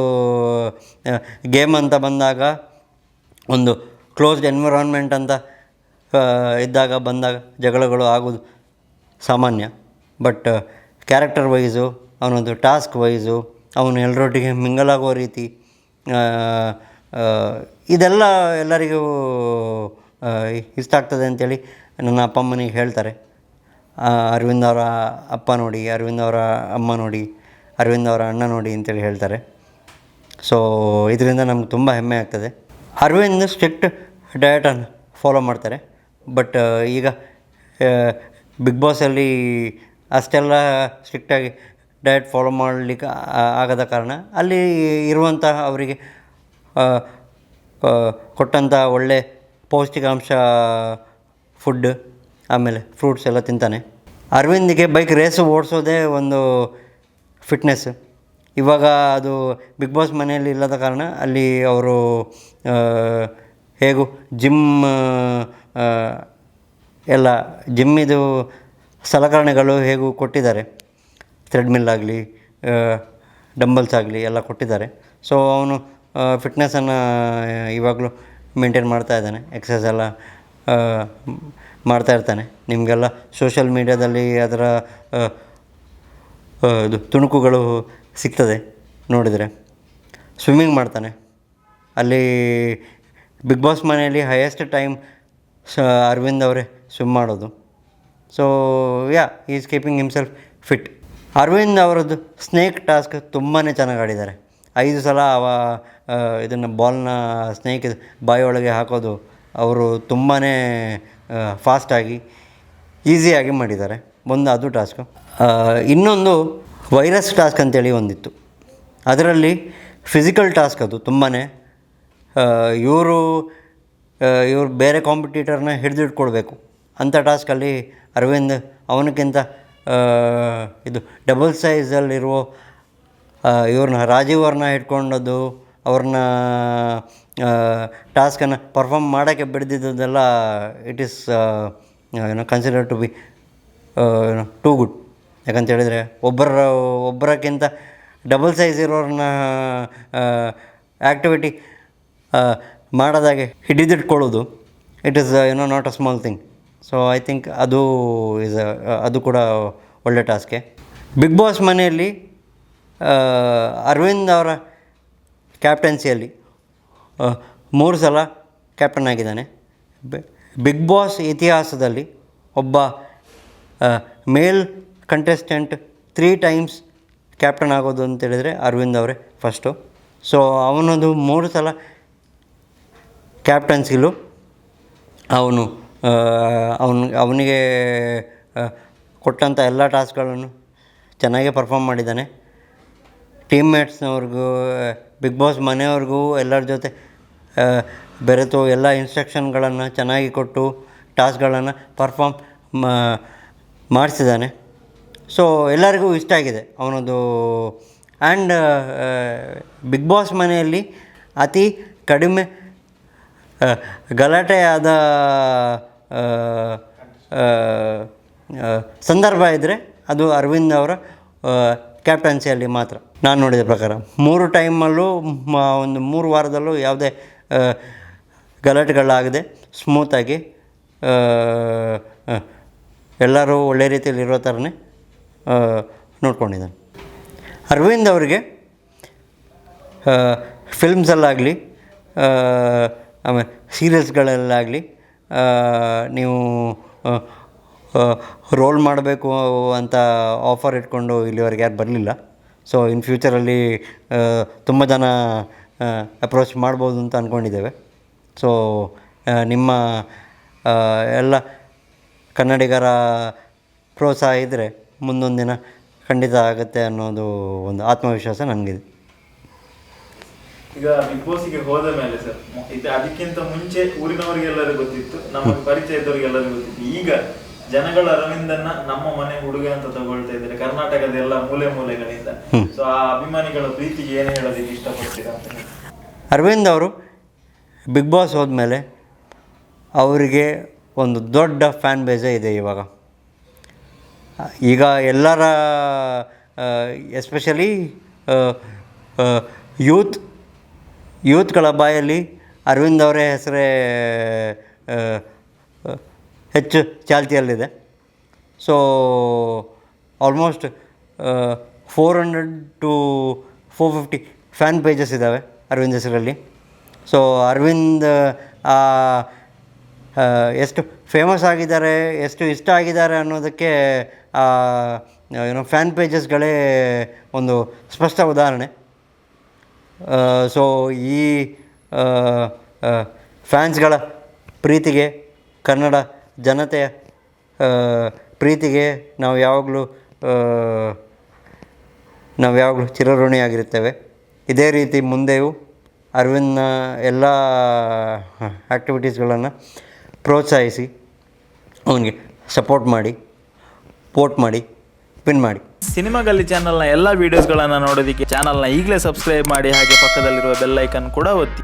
ಗೇಮ್ ಅಂತ ಬಂದಾಗ, ಒಂದು ಕ್ಲೋಸ್ಡ್ ಎನ್ವಿರಾನ್ಮೆಂಟ್ ಅಂತ ಬಂದಾಗ ಜಗಳಗಳು ಆಗೋದು ಸಾಮಾನ್ಯ. ಬಟ್ ಕ್ಯಾರೆಕ್ಟರ್ ವೈಸು, ಅವನೊಂದು ಟಾಸ್ಕ್ ವೈಸು, ಅವನು ಎಲ್ಲರೊಟ್ಟಿಗೆ ಮಿಂಗಲ್ ಆಗೋ ರೀತಿ, ಇದೆಲ್ಲ ಎಲ್ಲರಿಗೂ ಇಷ್ಟ ಆಗ್ತದೆ ಅಂಥೇಳಿ ನನ್ನ ಅಪ್ಪ ಅಮ್ಮನಿಗೆ ಹೇಳ್ತಾರೆ. ಅರವಿಂದ್ ಅವರ ಅಪ್ಪ ನೋಡಿ, ಅರವಿಂದ್ ಅವರ ಅಮ್ಮ ನೋಡಿ, ಅರವಿಂದ್ ಅವರ ಅಣ್ಣ ನೋಡಿ ಅಂತೇಳಿ ಹೇಳ್ತಾರೆ. ಸೊ ಇದರಿಂದ ನಮ್ಗೆ ತುಂಬ ಹೆಮ್ಮೆ ಆಗ್ತದೆ. ಅರವಿಂದ್ ಸ್ಟ್ರಿಕ್ಟ್ ಡಯಟನ್ನು ಫಾಲೋ ಮಾಡ್ತಾರೆ. ಬಟ್ ಈಗ ಬಿಗ್ ಬಾಸಲ್ಲಿ ಅಷ್ಟೆಲ್ಲ ಸ್ಟ್ರಿಕ್ಟಾಗಿ ಡಯಟ್ ಫಾಲೋ ಮಾಡಲಿಕ್ಕೆ ಆಗದ ಕಾರಣ ಅಲ್ಲಿ ಇರುವಂಥ ಅವರಿಗೆ ಕೊಟ್ಟಂಥ ಒಳ್ಳೆ ಪೌಷ್ಟಿಕಾಂಶ ಫುಡ್, ಆಮೇಲೆ ಫ್ರೂಟ್ಸ್ ಎಲ್ಲ ತಿಂತಾನೆ. ಅರವಿಂದಿಗೆ ಬೈಕ್ ರೇಸು ಓಡಿಸೋದೇ ಒಂದು ಫಿಟ್ನೆಸ್. ಇವಾಗ ಅದು ಬಿಗ್ ಬಾಸ್ ಮನೆಯಲ್ಲಿ ಇಲ್ಲದ ಕಾರಣ ಅಲ್ಲಿ ಅವರು ಹೇಗೂ ಜಿಮ್ ಎಲ್ಲ ಜಿಮ್ಮಿದು ಸಲಕರಣೆಗಳು ಹೇಗೂ ಕೊಟ್ಟಿದ್ದಾರೆ. ಥ್ರೆಡ್ಮಿಲ್ ಆಗಲಿ, ಡಂಬಲ್ಸ್ ಆಗಲಿ ಎಲ್ಲ ಕೊಟ್ಟಿದ್ದಾರೆ. ಸೊ ಅವನು ಫಿಟ್ನೆಸ್ಸನ್ನು ಇವಾಗಲೂ ಮೇಂಟೈನ್ ಮಾಡ್ತಾ ಇದ್ದಾನೆ. ಎಕ್ಸಸೈಸ್ ಎಲ್ಲ ಮಾಡ್ತಾ ಇರ್ತಾನೆ. ನಿಮಗೆಲ್ಲ ಸೋಷಲ್ ಮೀಡ್ಯಾದಲ್ಲಿ ಅದರ ಇದು ತುಣುಕುಗಳು ಸಿಗ್ತದೆ ನೋಡಿದರೆ. ಸ್ವಿಮ್ಮಿಂಗ್ ಮಾಡ್ತಾನೆ. ಅಲ್ಲಿ ಬಿಗ್ ಬಾಸ್ ಮನೆಯಲ್ಲಿ ಹೈಯೆಸ್ಟ್ ಟೈಮ್ ಅರವಿಂದ್ ಅವರೇ ಸ್ವಿಮ್ ಮಾಡೋದು. So is keeping himself fit. Arvind ಅವರದ್ದು ಸ್ನೇಕ್ ಟಾಸ್ಕ್ ತುಂಬಾ ಚೆನ್ನಾಗಿ ಆಡಿದ್ದಾರೆ. 5 ಸಲ ಇದನ್ನು ಬಾಲ್ನ ಸ್ನೇಕ್ ಬಾಯಿಯೊಳಗೆ ಹಾಕೋದು ಅವರು ತುಂಬಾ ಫಾಸ್ಟಾಗಿ ಈಸಿಯಾಗಿ ಮಾಡಿದ್ದಾರೆ. ಅದು ಟಾಸ್ಕು. ಇನ್ನೊಂದು ವೈರಸ್ ಟಾಸ್ಕ್ ಅಂತೇಳಿ ಒಂದಿತ್ತು. ಅದರಲ್ಲಿ ಫಿಸಿಕಲ್ ಟಾಸ್ಕ್ ಅದು ತುಂಬಾ. ಇವರು ಬೇರೆ ಕಾಂಪಿಟೇಟರ್ನ ಹಿಡಿದಿಟ್ಕೊಳ್ಬೇಕು ಅಂಥ ಟಾಸ್ಕಲ್ಲಿ ಅರವಿಂದ್ ಅವನಕ್ಕಿಂತ ಇದು ಡಬಲ್ ಸೈಜಲ್ಲಿರುವ ಇವ್ರನ್ನ ರಾಜೀವ್ ಅವ್ರನ್ನ ಹಿಡ್ಕೊಂಡದ್ದು, ಅವ್ರನ್ನ ಟಾಸ್ಕನ್ನು ಪರ್ಫಾರ್ಮ್ ಮಾಡೋಕ್ಕೆ ಬಿಡ್ದಿದ್ದೆಲ್ಲ it is consider to be too good. ಯಾಕಂತ ಹೇಳಿದರೆ ಒಬ್ಬರಕ್ಕಿಂತ ಡಬಲ್ ಸೈಜ್ ಇರೋರನ್ನ ಆ್ಯಕ್ಟಿವಿಟಿ ಮಾಡೋದಾಗೆ ಹಿಡಿದಿಟ್ಕೊಳ್ಳೋದು it is not a small thing. So I think ಅದು ಕೂಡ ಒಳ್ಳೆ ಟಾಸ್ಕೆ. ಬಿಗ್ ಬಾಸ್ ಮನೆಯಲ್ಲಿ ಅರವಿಂದ್ ಅವರ ಕ್ಯಾಪ್ಟನ್ಸಿಯಲ್ಲಿ 3 ಸಲ ಕ್ಯಾಪ್ಟನ್ ಆಗಿದ್ದಾನೆ. ಬಿಗ್ ಬಾಸ್ ಇತಿಹಾಸದಲ್ಲಿ ಒಬ್ಬ ಮೇಲ್ ಕಂಟೆಸ್ಟೆಂಟ್ 3 ಟೈಮ್ಸ್ ಕ್ಯಾಪ್ಟನ್ ಆಗೋದು ಅಂತೇಳಿದರೆ ಅರವಿಂದ್ ಅವರೇ ಫಸ್ಟು. ಸೊ ಅವನದು 3 ಸಲ ಕ್ಯಾಪ್ಟನ್ಸಿಲು ಅವನಿಗೆ ಕೊಟ್ಟಂಥ ಎಲ್ಲ ಟಾಸ್ಕ್ಗಳನ್ನು ಚೆನ್ನಾಗೇ ಪರ್ಫಾರ್ಮ್ ಮಾಡಿದ್ದಾನೆ. ಟೀಮ್ಮೇಟ್ಸ್ನವ್ರಿಗೂ ಬಿಗ್ ಬಾಸ್ ಮನೆಯವ್ರಿಗೂ ಎಲ್ಲರ ಜೊತೆ ಬೆರೆತು ಎಲ್ಲ ಇನ್ಸ್ಟ್ರಕ್ಷನ್ಗಳನ್ನು ಚೆನ್ನಾಗಿ ಕೊಟ್ಟು ಟಾಸ್ಕ್ಗಳನ್ನು ಪರ್ಫಾರ್ಮ್ ಮಾಡಿಸಿದ್ದಾನೆ. ಸೊ ಎಲ್ಲರಿಗೂ ಇಷ್ಟ ಆಗಿದೆ ಅವನದು. ಆ್ಯಂಡ್ ಬಿಗ್ ಬಾಸ್ ಮನೆಯಲ್ಲಿ ಅತಿ ಕಡಿಮೆ ಗಲಾಟೆಯಾದ ಸಂದರ್ಭ ಇದ್ದರೆ ಅದು ಅರವಿಂದ್ ಅವರ ಕ್ಯಾಪ್ಟನ್ಸಿಯಲ್ಲಿ ಮಾತ್ರ ನಾನು ನೋಡಿದ ಪ್ರಕಾರ. 3 ಟೈಮಲ್ಲೂ ಒಂದು 3 ವಾರದಲ್ಲೂ ಯಾವುದೇ ಗಲಾಟೆಗಳಾಗದೆ ಸ್ಮೂತಾಗಿ ಎಲ್ಲರೂ ಒಳ್ಳೆ ರೀತಿಯಲ್ಲಿ ಇರೋ ಥರನೇ ನೋಡ್ಕೊಂಡಿದ್ದಾನೆ. ಅರವಿಂದ್ ಅವರಿಗೆ ಫಿಲ್ಮ್ಸಲ್ಲಾಗಲಿ ಆಮೇಲೆ ಸೀರಿಯಲ್ಸ್ಗಳಲ್ಲಾಗಲಿ ನೀವು ರೋಲ್ ಮಾಡಬೇಕು ಅಂತ ಆಫರ್ ಇಟ್ಕೊಂಡು ಇಲ್ಲಿವರೆಗೆ ಯಾರು ಬರಲಿಲ್ಲ. ಸೊ ಇನ್ ಫ್ಯೂಚರಲ್ಲಿ ತುಂಬ ಜನ ಅಪ್ರೋಚ್ ಮಾಡ್ಬೋದು ಅಂತ ಅಂದ್ಕೊಂಡಿದ್ದೇವೆ. ಸೊ ನಿಮ್ಮ ಎಲ್ಲ ಕನ್ನಡಿಗರ ಪ್ರೋತ್ಸಾಹ ಇದ್ದರೆ ಮುಂದೊಂದು ದಿನ ಖಂಡಿತ ಆಗುತ್ತೆ ಅನ್ನೋದು ಒಂದು ಆತ್ಮವಿಶ್ವಾಸ ನನಗಿದೆ. ಈಗ ಬಿಗ್ ಬಾಸ್ಗೆ ಹೋದ ಮೇಲೆ ಸರ್, ಇದು ಅದಕ್ಕಿಂತ ಮುಂಚೆ ಊರಿನವರಿಗೆಲ್ಲರೂ ಗೊತ್ತಿತ್ತು, ನಮ್ಮ ಪರಿಚಯ ಇದ್ದವರಿಗೆಲ್ಲರೂ ಗೊತ್ತಿತ್ತು. ಈಗ ಜನಗಳು ಅರವಿಂದನ್ನ ನಮ್ಮ ಮನೆ ಹುಡುಗ ಅಂತ ತಗೊಳ್ತಾ ಇದ್ದಾರೆ ಕರ್ನಾಟಕದ ಎಲ್ಲ ಮೂಲೆ ಮೂಲೆಗಳಿಂದ. ಸೊ ಆ ಅಭಿಮಾನಿಗಳ ಪ್ರೀತಿಗೆ ಏನು ಹೇಳೋದಕ್ಕೆ ಇಷ್ಟಪಡ್ತೀರಾ ಅಂತ ಹೇಳಿ? ಅರವಿಂದ್ ಅವರು ಬಿಗ್ ಬಾಸ್ ಹೋದ್ಮೇಲೆ ಅವರಿಗೆ ಒಂದು ದೊಡ್ಡ ಫ್ಯಾನ್ ಬೇಸೇ ಇದೆ ಇವಾಗ. ಈಗ ಎಲ್ಲರ ಎಸ್ಪೆಷಲಿ ಯೂತ್ಗಳ ಬಾಯಲ್ಲಿ ಅರವಿಂದ್ ಅವರೇ ಹೆಸರೇ ಹೆಚ್ಚು ಚಾಲ್ತಿಯಲ್ಲಿದೆ. So almost 400 to 450 fan pages ಇದ್ದಾವೆ ಅರವಿಂದ್ ಹೆಸರಲ್ಲಿ. ಸೊ ಅರವಿಂದ್ ಎಷ್ಟು ಫೇಮಸ್ ಆಗಿದ್ದಾರೆ, ಎಷ್ಟು ಇಷ್ಟ ಆಗಿದ್ದಾರೆ ಅನ್ನೋದಕ್ಕೆ ಫ್ಯಾನ್ ಪೇಜಸ್ಗಳೇ ಒಂದು ಸ್ಪಷ್ಟ ಉದಾಹರಣೆ. ಸೊ ಈ ಫ್ಯಾನ್ಸ್ಗಳ ಪ್ರೀತಿಗೆ, ಕನ್ನಡ ಜನತೆಯ ಪ್ರೀತಿಗೆ ನಾವು ಯಾವಾಗಲೂ ಚಿರಋಣಿಯಾಗಿರುತ್ತೇವೆ. ಇದೇ ರೀತಿ ಮುಂದೆಯೂ ಅರವಿಂದ್ನ ಎಲ್ಲ ಆ್ಯಕ್ಟಿವಿಟೀಸ್ಗಳನ್ನು ಪ್ರೋತ್ಸಾಹಿಸಿ ಅವನಿಗೆ ಸಪೋರ್ಟ್ ಮಾಡಿ, ವೋಟ್ ಮಾಡಿ, ಪಿನ್ ಮಾಡಿ. ಸಿನಿಮಾ ಗಲ್ಲಿ ಚಾನಲ್ನ ಎಲ್ಲ ವೀಡಿಯೋಸ್ಗಳನ್ನು ನೋಡೋದಕ್ಕೆ ಚಾನಲ್ನ ಈಗಲೇ ಸಬ್ಸ್ಕ್ರೈಬ್ ಮಾಡಿ, ಹಾಗೆ ಪಕ್ಕದಲ್ಲಿರುವ ಬೆಲ್ ಐಕನ್ ಕೂಡ ಒತ್ತಿ.